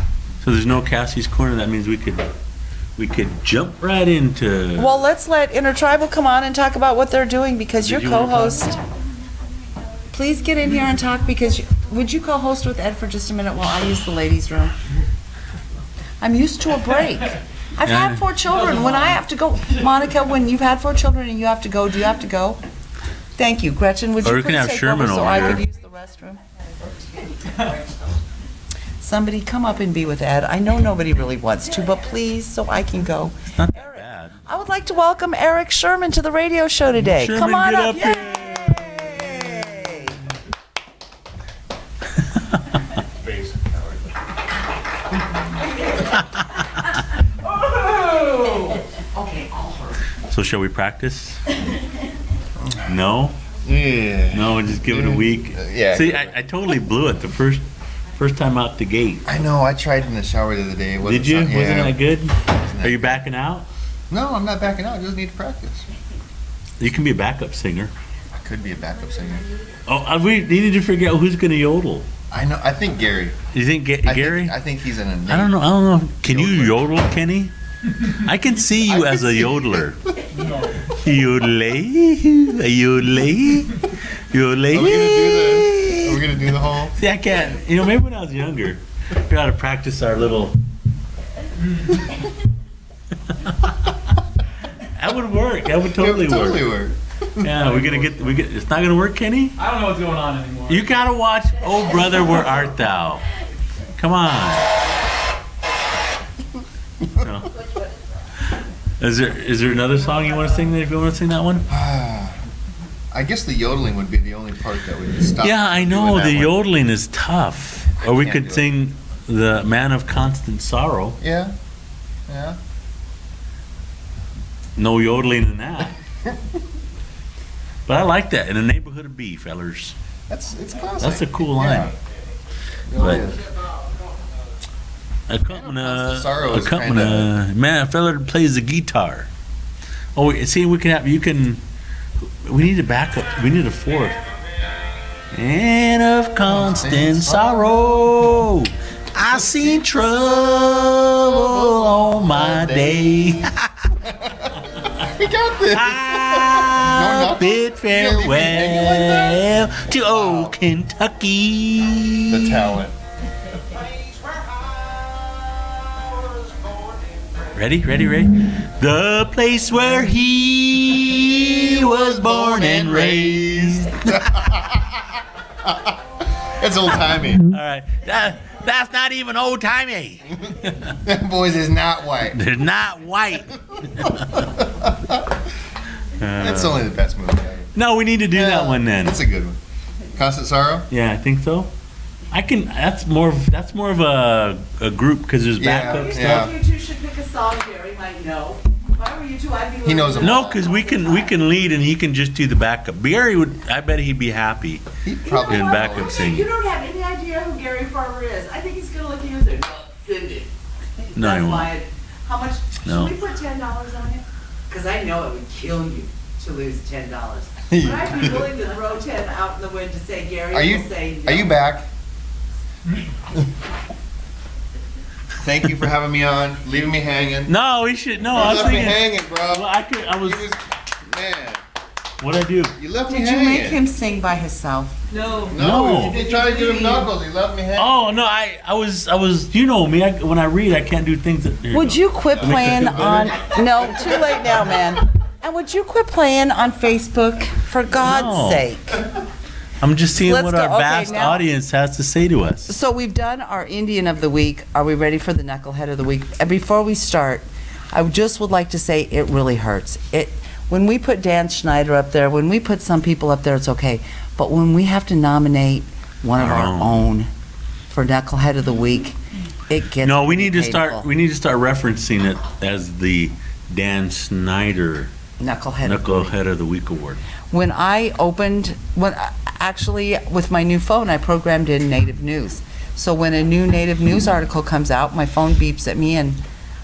So there's no Cassie's Corner. That means we could jump right into. Well, let's let Intertribal come on and talk about what they're doing because Did your you wanna co-host. Please get in here and talk because would you co-host with Ed for just a minute while I use the ladies' room? I'm used to a break. I've Yeah. had 4 children. When I have to go, Monica, when you've had 4 children and you have to go, do you have to go? Thank you, Gretchen. Would Or you we can please have take Sherman over so over I here. could use the restroom? Somebody come up and be with Ed. I know nobody really wants to, but please, so I can go. It's not that bad. I would like to welcome Eric Sherman to the radio show today. Sherman, Come on get up. up here. Yay! So shall we practice? No? Yeah. No, just give it a week. Yeah. See, I totally blew it the first time out the gate. I know. I tried in the shower the other day. It wasn't Did you? something- Wasn't yeah. that good? Wasn't that Are you good. backing out? No, I'm not backing out. I just need to practice. You can be a backup singer. I could be a backup singer. Oh, we needed to figure out who's going to yodel. I know. I think Gary. You think Gary? I think he's an innate. I don't know. Can you Yodeler. yodel, Kenny? I can see you I as can a see- yodeler. Yodelay, yodelay, yodelay. Are we gonna do the whole? See, I can't. Maybe when I was younger, we ought to practice our little. That would work. That would totally It would work. totally work. Yeah, it's not gonna work, Kenny? I don't know what's going on anymore. You gotta watch Oh Brother, Where Art Thou? Come on. No. Is there another song you want to sing? If you want to sing that one? I guess the yodeling would be the only part that would stop. Yeah, I doing know that the one. yodeling is tough. Or we can't could do it. sing The Man of Constant Sorrow. Yeah, yeah. No yodeling in that. But I like that. In the neighborhood of B, fellers. It's classic. That's a cool line. But Constant Sorrow is man, a fella that plays the guitar. Oh, see, we need a backup. We need a fourth. And of constant sorrow, I seen trouble all my day. We got this. I bid leave me hanging like farewell to old Kentucky. The talent. Ready? The place where he was born and raised. It's old timey. All right, that's not even old timey. Them boys is not white. They're not white. That's only the best movie ever. No, we need to do that one then. That's a good one. Constant Sorrow? Yeah, I think so. I can. That's more of a group because there's Yeah, backup You stuff. two- You two should pick a song Gary might know. If I were you two, I'd be. He knows listening them No, all. because we can lead and he can just do the backup. Gary would. I bet he'd be happy. He You probably In know what? backup singing. You don't have any idea who Gary Farber is. I think he's gonna look at you and say, "No, Cindy." No, he That's won't. why. How much? No. Should we put $10 on it? Because I know it would kill you to lose $10. But I'd be willing to throw 10 out in the wind to say Gary Are you will say no. are you back? Thank you for having me on, leaving me hanging. No, we should. No, You I was left me thinking. hanging, bro. Well, I was. Man, What'd I do? you left me Did you hanging. make him sing by himself? No. No. You did try to give him knuckles. He left me hanging. Oh no, I was. You know me. When I read, I can't do things that. here Would go. you quit Make playing that feel on? better? No, too late now, man. And would you quit playing on Facebook for God's No. sake? I'm just seeing Let's what go. our Okay, vast now- audience has to say to us. So we've done our Indian of the week. Are we ready for the knucklehead of the week? And before we start, I just would like to say it really hurts. When we put Dan Schneider up there, when we put some people up there, it's okay. But when we have to nominate one of Our our own for knucklehead of the week, it gets No, we pretty need to start. painful. We need to start referencing it as the Dan Snyder Knucklehead of the week. Knucklehead of the Week award. When I opened, actually with my new phone, I programmed in native news. So when a new native news article comes out, my phone beeps at me and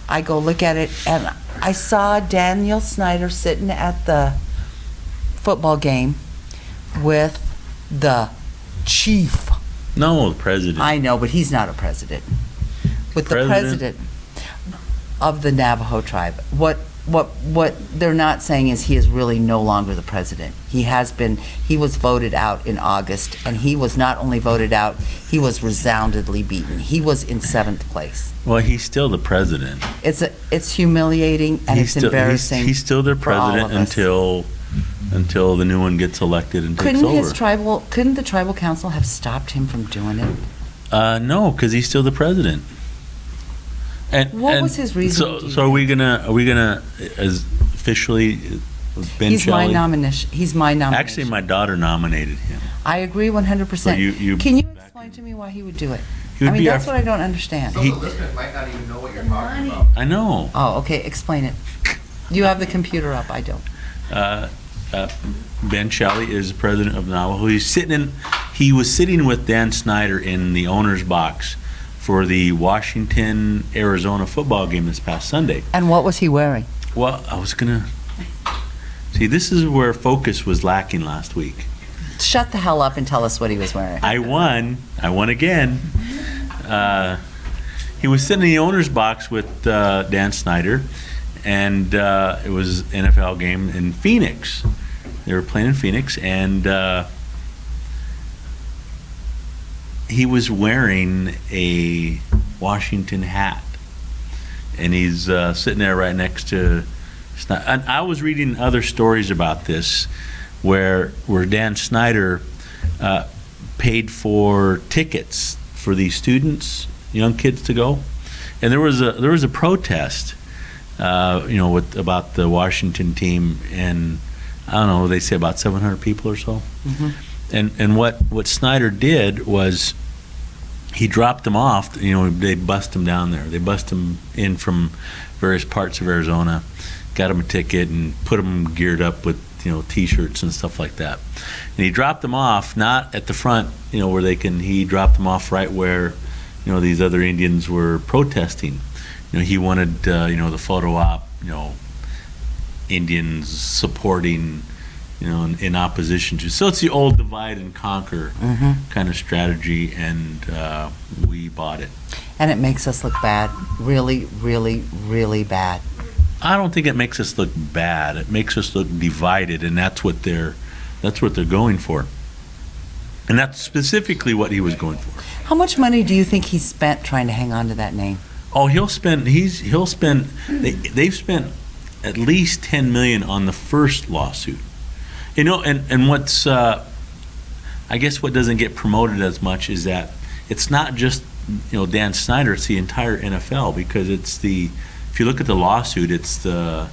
I go look at it, and I saw Daniel Snyder sitting at the football game with the chief. No, the president. I know, but he's not a president. With the President? president of the Navajo tribe. What they're not saying is he is really no longer the president. He was voted out in August, and he was not only voted out, he was resoundingly beaten. He was in 7th place. Well, he's still the president. It's humiliating and He's it's embarrassing. He's still their for all president of us. until the new one gets elected and takes over. Couldn't the tribal council have stopped him from doing it? No, because he's still the president. And What was his reason, do you So are we gonna as officially Ben He's my Shelley? nomination. He's my nomination. Actually, my daughter nominated him. I agree 100%. But you Can you back explain him. to me why he would do it? He would I mean, be that's our- what I don't understand. Some He- of the listeners might not even know what you're talking about. I know. Oh, okay, explain it. You have the computer up, I don't. Ben Shelley is the president of Navajo. He was sitting with Dan Snyder in the owner's box for the Washington-Arizona football game this past Sunday. And what was he wearing? Well, I was gonna see. This is where focus was lacking last week. Shut the hell up and tell us what he was wearing. I won again. He was sitting in the owner's box with Dan Snyder, and it was an NFL game in Phoenix. They were playing in Phoenix, and he was wearing a Washington hat. and he's sitting there right next to. And I was reading other stories about this, where Dan Snyder paid for tickets for these students, young kids, to go, and there was a protest, about the Washington team, and I don't know, they say about 700 people or so. And what Snyder did was he dropped them off. They bust them down there. They bust them in from various parts of Arizona, got them a ticket, and put them geared up with T-shirts and stuff like that. And he dropped them off not at the front, where he dropped them off right where these other Indians were protesting. He wanted the photo op, Indians supporting, in opposition to. So it's the old divide and conquer kind of strategy, and we bought it. And it makes us look bad. Really, really, really bad. I don't think it makes us look bad. It makes us look divided, and that's what they're going for. And that's specifically what he was going for. How much money do you think he spent trying to hang on to that name? Oh, they've spent at least $10 million on the first lawsuit. And what's I guess what doesn't get promoted as much is that it's not just Dan Snyder, it's the entire NFL, because if you look at the lawsuit, the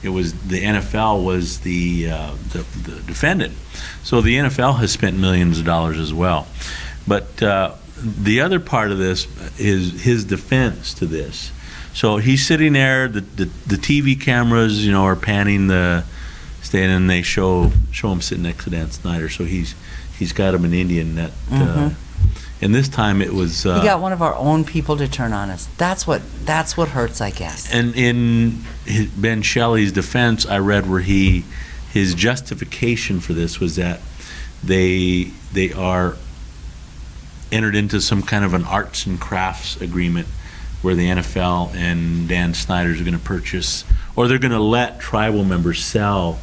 NFL was the defendant. So the NFL has spent millions of dollars as well. But the other part of this is his defense to this. So he's sitting there, the TV cameras, are panning the stand, and they show him sitting next to Dan Snyder. So he's got him an Indian that, and this time it was. He got one of our own people to turn on us. That's what hurts, I guess. And in Ben Shelley's defense, I read where his justification for this was that they are entered into some kind of an arts and crafts agreement where the NFL and Dan Snyder's are going to purchase, or they're going to let tribal members sell.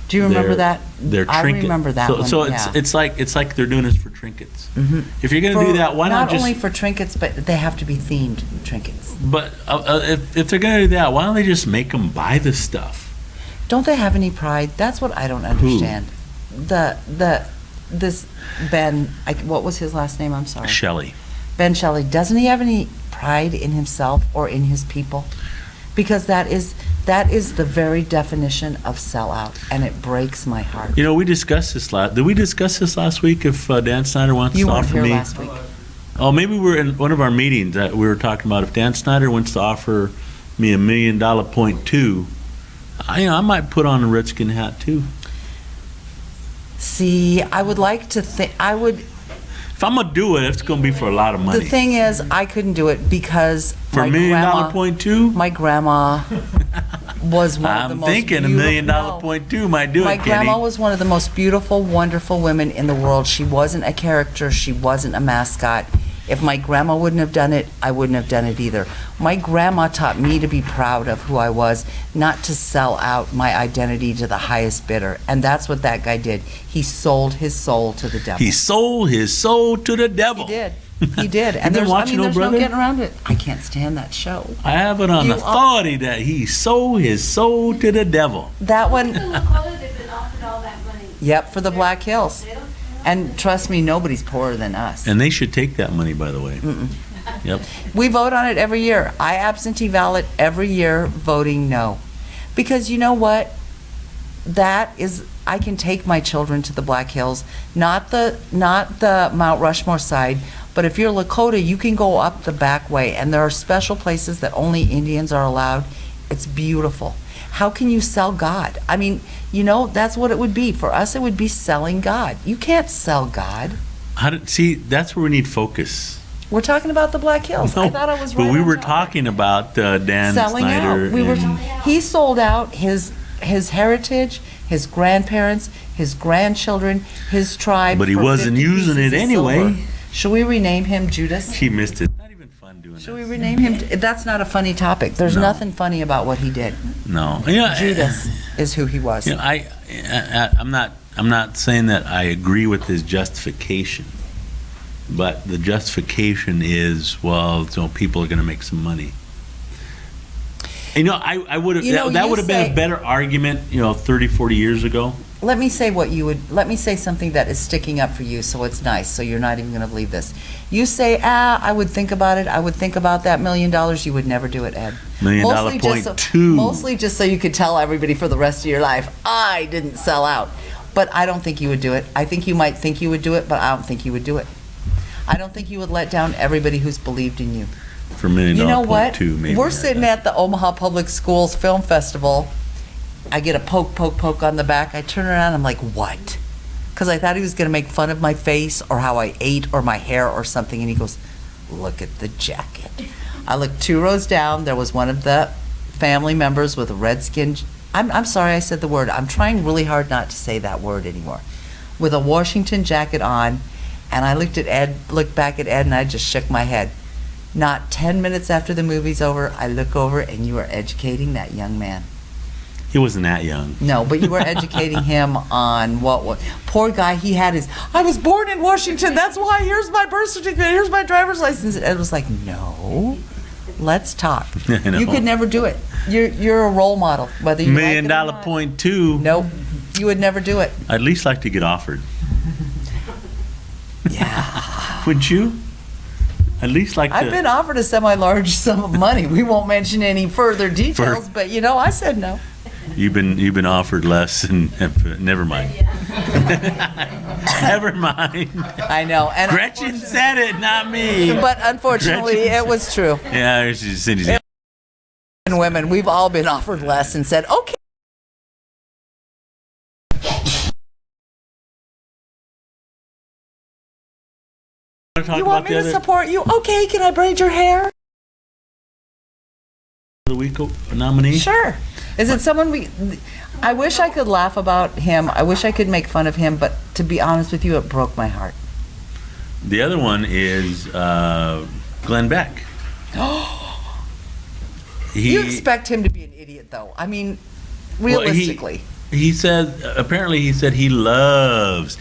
Do you remember that? Their I trinket. remember that one. So yeah. it's like they're doing this for trinkets. If you're going to do that, why not just? Not only for trinkets, but they have to be themed trinkets. But if they're going to do that, why don't they just make them buy the stuff? Don't they have any pride? That's what I don't understand. This Ben, what was his last name? I'm sorry. Shelley. Ben Shelley. Doesn't he have any pride in himself or in his people? Because that is the very definition of sellout, and it breaks my heart. We discussed this did we discuss this last week, if Dan Snyder wants You to weren't offer here me? last week. Oh, maybe we were in one of our meetings that we were talking about if Dan Snyder wants to offer me $1 million .2, I might put on a Redskin hat too. See, I would like to think, If I'm gonna do it, it's gonna be for a lot of money. the thing is, I couldn't do it because For $1 million .2? my grandma was one of the I'm most thinking $1 beautiful- million No. .2 might do My it, Kenny. grandma was one of the most beautiful, wonderful women in the world. She wasn't a character. She wasn't a mascot. If my grandma wouldn't have done it, I wouldn't have done it either. My grandma taught me to be proud of who I was, not to sell out my identity to the highest bidder. And that's what that guy did. He sold his soul to the devil. He sold his soul to the devil. He did. He did. You And been there's, watching there's Oh no Brother? getting around it. I can't stand that show. I have it on You authority that he sold his soul to the devil. That one, The Lakota, they've been offered all that money. yep, for the Black Hills. They don't- And trust me, nobody's poorer than us. And they should take that money, by the way. Yep. We vote on it every year. I absentee ballot every year, voting no. Because you know what? I can take my children to the Black Hills, not the Mount Rushmore side, but if you're Lakota, you can go up the back way, and there are special places that only Indians are allowed. It's beautiful. How can you sell God? I mean, that's what it would be. For us, it would be selling God. You can't sell God. See, that's where we need focus. We're talking about the Black Hills. I thought I was right But we on were top. talking about Dan Selling Snyder. out. and- He sold out his heritage, his grandparents, his grandchildren, his tribe. But he for wasn't 50 using pieces it of anyway. silver. Should we rename him Judas? She missed it. Not even fun doing Should we that. rename him? That's not a funny topic. There's No. nothing funny about what he did. No. Yeah, Judas is who he was. I'm not saying that I agree with his justification, but the justification is, well, people are going to make some money. You know, I would have, You know, that you would have been say- a better argument, 30, 40 years ago. Let me say something that is sticking up for you, so it's nice, so you're not even going to believe this. You say, I would think about it, I would think about that $1 million, you would never do it, Ed. $1 million Mostly just point so- two. Mostly just so you could tell everybody for the rest of your life, I didn't sell out. But I don't think you would do it. I think you might think you would do it, but I don't think you would do it. I don't think you would let down everybody who's believed in you. For $1 million You know point what? two, maybe. We're sitting at the Omaha Public Schools Film Festival. I get a poke on the back. I turn around, I'm like, what? Because I thought he was going to make fun of my face or how I ate or my hair or something. And he goes, look at the jacket. I looked 2 rows down. There was one of the family members with a red skin. I'm sorry I said the word. I'm trying really hard not to say that word anymore. With a Washington jacket on. And I looked back at Ed, and I just shook my head. Not 10 minutes after the movie's over, I look over, and you are educating that young man. He wasn't that young. No, but you were educating him on what poor guy, he had I was born in Washington, that's why, here's my birth certificate, here's my driver's license. Ed was like, no, let's talk. I know. You could never do it. You're a role model, whether you $1 like million it or not. point two. Nope, you would never do it. I'd at least like to get offered. Yeah. Would you? At least like to. I've been offered a semi-large sum of money. We won't mention any further details, but I said no. You've been offered less, and never mind. Never mind. I know. And Gretchen said it, not me. But unfortunately, Gretchen it was true. Yeah, Cindy's. And women, we've all been offered less and said, okay. You want me to support you? Okay, can I braid your hair? The week nominee? Sure. Is it someone I wish I could laugh about him. I wish I could make fun of him, but to be honest with you, it broke my heart. The other one is Glenn Beck. You expect him to be an idiot, though. I mean, realistically. He said, apparently he loves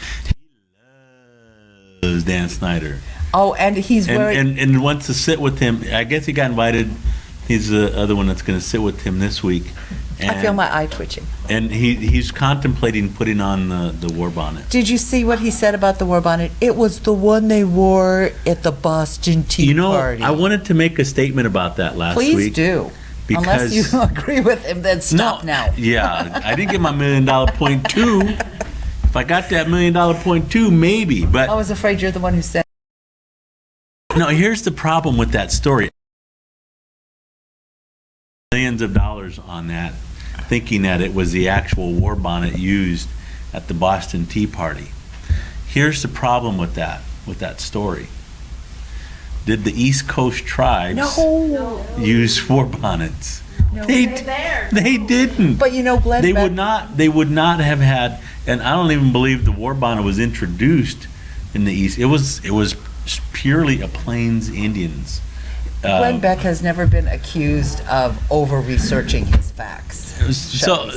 Dan Snyder. Oh, and he's very... And wants to sit with him. I guess he got invited. He's the other one that's going to sit with him this week. And, I feel my eye twitching. And he's contemplating putting on the war bonnet. Did you see what he said about the war bonnet? It was the one they wore at the Boston Tea Party. I wanted to make a statement about that last week. Please do. Unless you agree with him, then stop now. Yeah, I didn't get my $1 million point two. If I got that $1 million point two, maybe. But I was afraid you're the one who said. no, here's the problem with that story. Millions of dollars on that, thinking that it was the actual war bonnet used at the Boston Tea Party. Here's the problem with that story. Did the East Coast tribes use war bonnets? No. They didn't. But Glenn They Beck, would not have had, and I don't even believe the war bonnet was introduced in the East. It was purely a Plains Indians. Glenn Beck has never been accused of over-researching his facts. So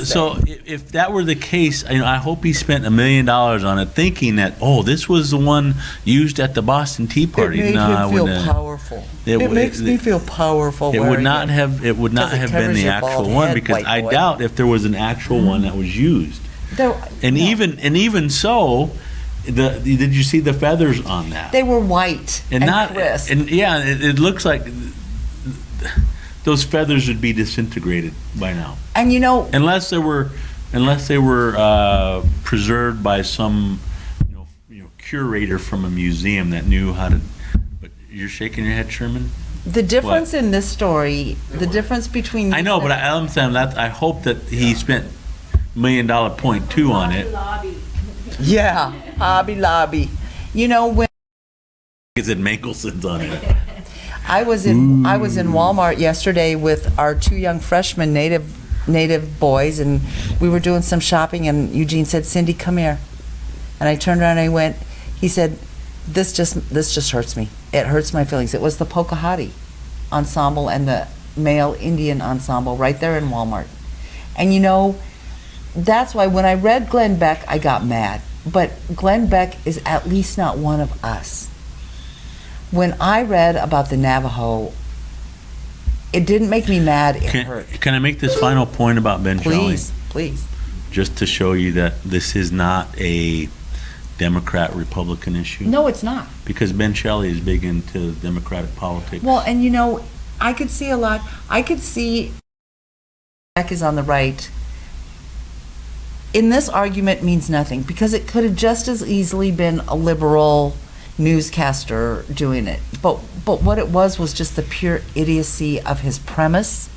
if that were the case, I hope he spent $1 million on it, thinking that this was the one used at the Boston Tea Party. It made I him feel wouldn't. It makes me feel powerful. It would not have Because it been covers the your actual bald one, head, because white I boy. doubt if there was an actual one that was used. Even so, did you see the feathers on that? They were white and crisp. It looks like those feathers would be disintegrated by now, And unless they were preserved by some curator from a museum that knew how to. But you're shaking your head, Sherman. the difference in this story, the difference between... I know, but I'm saying that I hope that he spent $1 million point two on it. Yeah, Hobby Lobby. When Is it Mankelson's on it? I was in Walmart yesterday with our 2 young freshmen, native boys, and we were doing some shopping, and Eugene said, "Cindy, come here." And I turned around and I went, he said, this just hurts me. It hurts my feelings. It was the Pocahontas ensemble and the male Indian ensemble right there in Walmart. And that's why when I read Glenn Beck, I got mad. But Glenn Beck is at least not one of us. When I read about the Navajo, It didn't make me mad, it Can, hurt. can I make this final point about Ben Shelley? Please, please. Just to show you that this is not a Democrat-Republican issue. No, it's not. Because Ben Shelley is big into Democratic politics. Well, and I could see a lot. I could see Beck is on the right. In this argument means nothing because it could have just as easily been a liberal newscaster doing it. But what it was just the pure idiocy of his premise.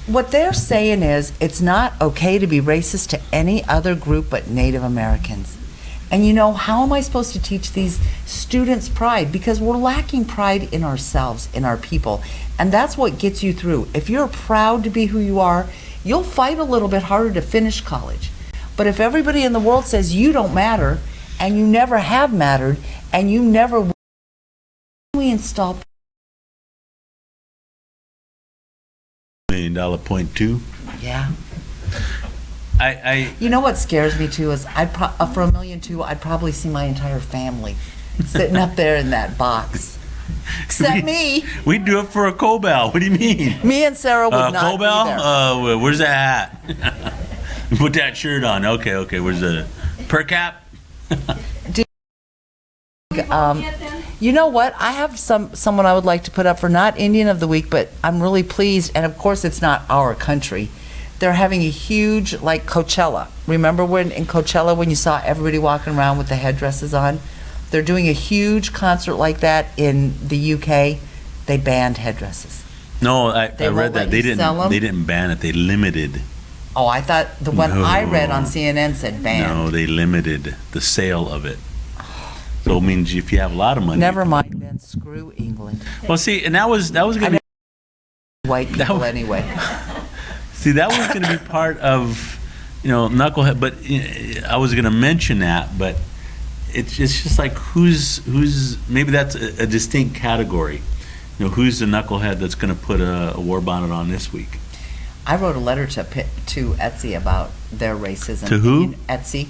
What they're saying is it's not okay to be racist to any other group but Native Americans. And how am I supposed to teach these students pride? Because we're lacking pride in ourselves, in our people. And that's what gets you through. If you're proud to be who you are, you'll fight a little bit harder to finish college. But if everybody in the world says you don't matter, and you never have mattered, and you never will, we install $1 million point two. Yeah. I You know what scares me too is for $1.2 million, I'd probably see my entire family sitting up there in that box. Except me. We'd do it for a Cobell. What do you mean? Me and Sarah would not Cobell? be there. Where's that hat? Put that shirt on. Okay. Where's the per cap? You know what? I have someone I would like to put up for not Indian of the Week, but I'm really pleased. And of course, it's not our country. They're having a huge, like Coachella. Remember when in Coachella when you saw everybody walking around with the headdresses on? They're doing a huge concert like that in the UK. They banned headdresses. No, I They read won't that. let you sell 'em? They didn't ban it. They limited. Oh, I thought the one I read on No. CNN said banned. No, they limited the sale of it. So it means if you have a lot of money. Never mind then. Screw England. Well, see, and that was going to be. White people was- anyway. See, that was going to be part of, Knucklehead, but I was going to mention that, but it's just like who's maybe that's a distinct category. Who's the knucklehead that's going to put a war bonnet on this week? I wrote a letter to Etsy about their racism. To who? Etsy.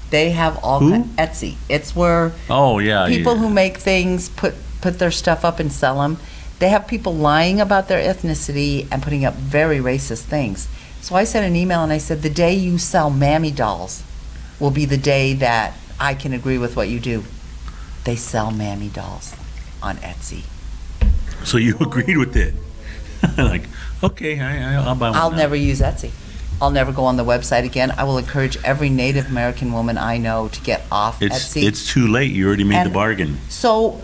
They have all Who? Etsy. It's where Oh, yeah. people yeah. who make things put their stuff up and sell them. They have people lying about their ethnicity and putting up very racist things. So I sent an email and I said, the day you sell mammy dolls will be the day that I can agree with what you do. They sell mammy dolls on Etsy. So you agreed with it? Like, okay, I'll buy one. I'll now. never use Etsy. I'll never go on the website again. I will encourage every Native American woman I know to get off Etsy. It's too late. You already made the And- bargain. So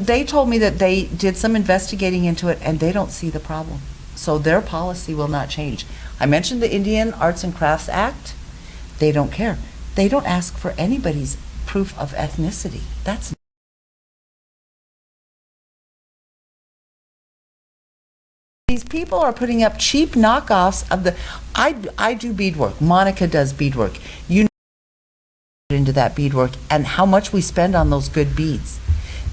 they told me that they did some investigating into it and they don't see the problem. So their policy will not change. I mentioned the Indian Arts and Crafts Act. They don't care. They don't ask for anybody's proof of ethnicity. That's these people are putting up cheap knockoffs of the. I do beadwork. Monica does beadwork. You know into that beadwork and how much we spend on those good beads.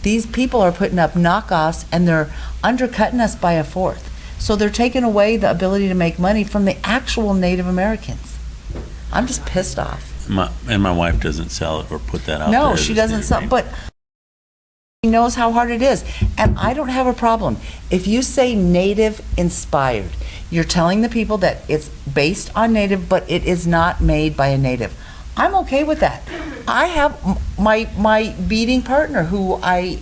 These people are putting up knockoffs and they're undercutting us by a fourth. So they're taking away the ability to make money from the actual Native Americans. I'm just pissed off. My wife doesn't sell it or put that out there. No, as she a doesn't standard sell, name. but she knows how hard it is. And I don't have a problem. If you say Native inspired, you're telling the people that it's based on Native, but it is not made by a Native. I'm okay with that. I have my beading partner who I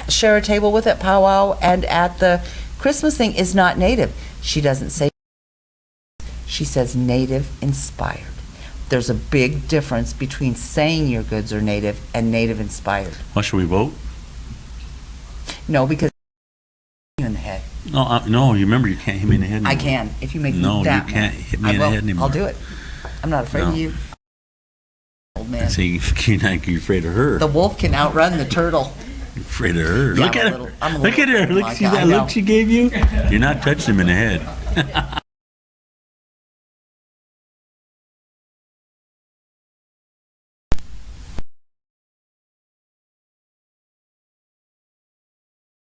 share a table with at Powwow and at the Christmas thing is not Native. She doesn't say, she says Native inspired. There's a big difference between saying your goods are Native and Native inspired. Well, should we vote? No, because you in the head. No, you remember you can't hit me in the head anymore. I can if you make No, me you that can't mad. hit me I in the will. head anymore. I'll do it. I'm not afraid of No. you, old I man. see you're afraid of her. The wolf can outrun the turtle. You're afraid of her. Yeah, Look I'm at a little- her. I'm a Look at little her. afraid of Look, my see guy. that I know. look she gave you? You're not touching him in the head.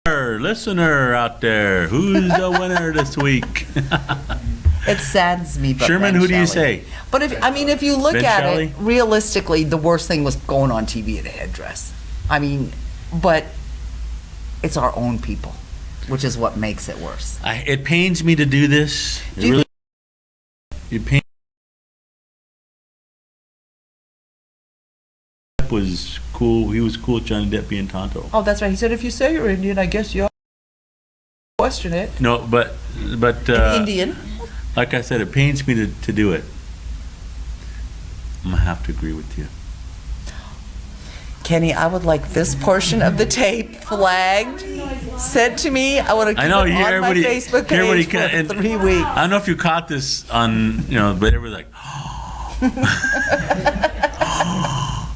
Listener out there, who's the winner this week? It saddens me, but Sherman, Ben who do you Shelley. say? But if you look Ben at Shelley? it realistically, the worst thing was going on TV in a headdress. I mean, but it's our own people. which is what makes it worse. It pains me to do this. Do you It pains. Was cool. He was cool with Johnny Depp being Tonto. Oh, that's right. He said, if you say you're Indian, I guess you ought to question it. No, but Indian. like I said, it pains me to do it. I'm gonna have to agree with you. Kenny, I would like this portion of the tape flagged, sent to me. I want to I keep know it you. on my Everybody, Facebook everybody page for and 3 weeks. I don't know if you caught this on, but everybody's like,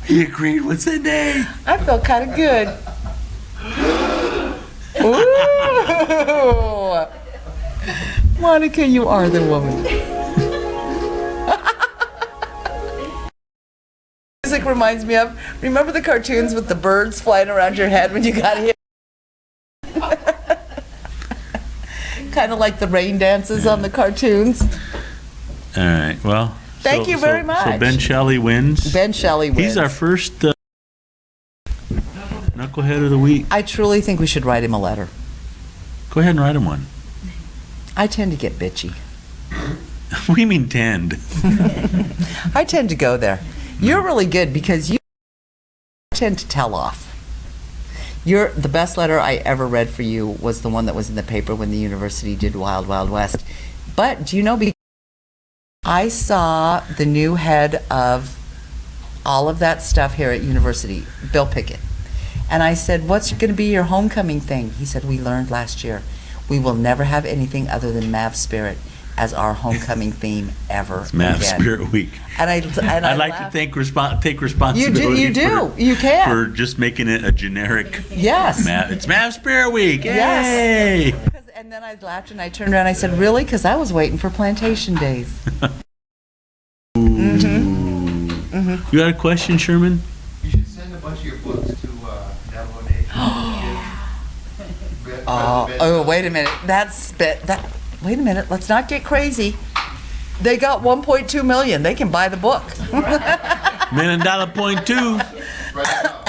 he agreed with Cindy. I felt kind of good. Ooh. Monica, you are the woman. Music reminds me of, remember the cartoons with the birds flying around your head when you got hit? Kind of like the rain dances on the cartoons. All right. Well, Thank you very much. So Ben Shelley wins. Ben Shelley wins. He's our first knucklehead of the week. I truly think we should write him a letter. Go ahead and write him one. I tend to get bitchy. What do you mean tend? I tend to go there. You're really good because you tend to tell off. The best letter I ever read for you was the one that was in the paper when the university did Wild Wild West. But do you know, because I saw the new head of all of that stuff here at university, Bill Pickett. And I said, what's going to be your homecoming thing? He said, we learned last year, we will never have anything other than Mav Spirit as our homecoming theme ever It's Mav again. Spirit Week. And I I'd like laughed. to take responsibility. You do. For, You can. for just making it a generic. Yes. It's Mav Spirit Week. Yay! Yes. And then I laughed and I turned around and I said, really? Because I was waiting for plantation days. You got a question, Sherman? You should send a bunch of your books to Navajo Nation. Wait a minute. Wait a minute. Let's not get crazy. They got 1.2 million. They can buy the book. $1.2 Right now.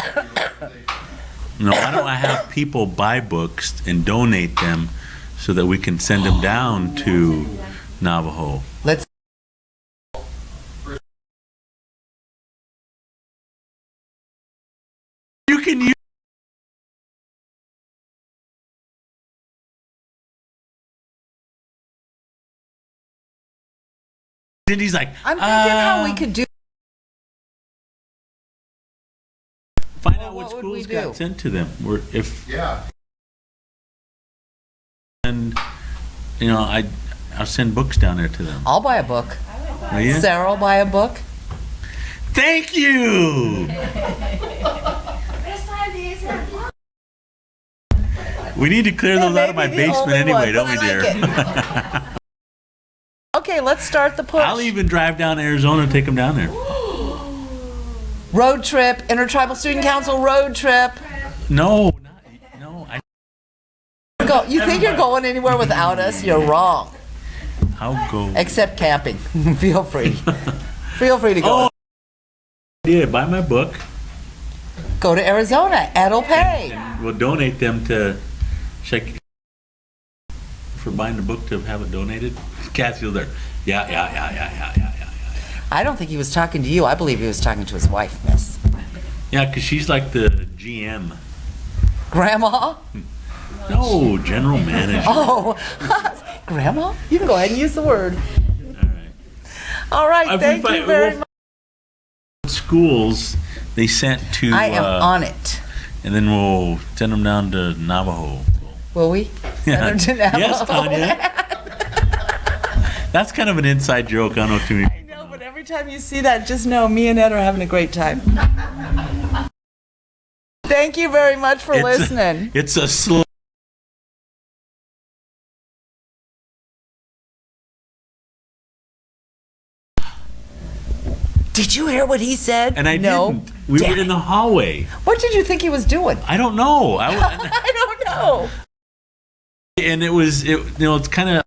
No, why don't I have people buy books and donate them so that we can send them down to Navajo? Let's. You can use. And he's like, I'm thinking how we could do. find out what what would we schools got do? sent to them. Or if, Yeah. and I'll send books down there to them. I'll buy a book. Will you? Sarah will buy a book. Thank you. We need to clear those out of my may be the basement only anyway, one, don't we, but I dear? like Okay, let's start the push. I'll even drive down to Arizona and take them down there. Road trip, Intertribal Student Council road trip. No. You think you're going anywhere without us? You're wrong. I'll go. Except camping. Feel free. Feel free to go. Oh, yeah, buy my book. Go to Arizona. Ed'll pay. And we'll donate them to check for buying the book to have it donated. Kathy's there. Yeah. I don't think he was talking to you. I believe he was talking to his wife, miss. Yeah, because she's like the GM. Grandma? No, general manager. Oh, Grandma? You can go ahead and use the word. All right. All right, thank you very much. Schools they sent to. I am on it. And then we'll send them down to Navajo. Will we? Yeah. Send her to Yes, Navajo. Tanya. That's kind of an inside joke. I don't know too many. I know, but every time you see that, just know me and Ed are having a great time. Thank you very much for listening. It's a slow. Did you hear what he said? And I didn't. We were in the hallway. What did you think he was doing? I don't know. I don't know. And it's kind of.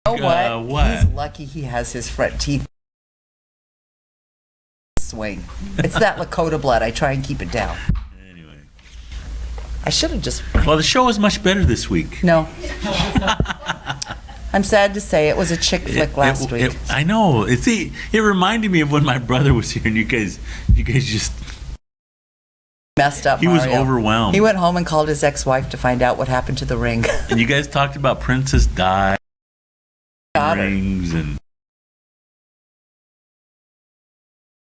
You know what? What? He's lucky he has his front teeth. swing. It's that Lakota blood. I try and keep it down. Anyway. I should have just, Well, the show was much better this week. no. I'm sad to say it was a chick flick last week. I know. It reminded me of when my brother was here and you guys just, Messed up he was Mario. overwhelmed. He went home and called his ex-wife to find out what happened to the ring. And you guys talked about Princess Di Daughter. rings and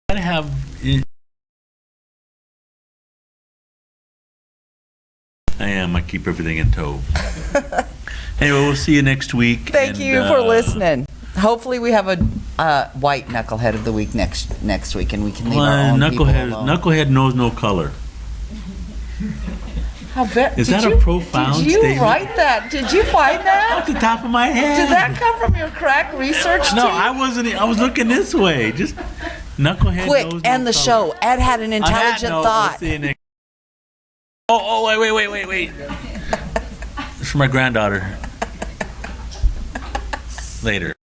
gotta have I am. I keep everything in tow. Anyway, we'll see you next week. Thank and, you for listening. Hopefully we have a white knucklehead of the week next week, and we can leave our own people alone. Knucklehead knows no color. Is that a profound Did you statement? write that? Did you find that? Off the top of my head. Did that come from your crack research No, team? I wasn't. I was looking this way. Just Knucklehead Quick, knows end no the color. show. Ed had an On that intelligent note, thought. we'll see you next- Oh, wait. It's for my granddaughter. Later.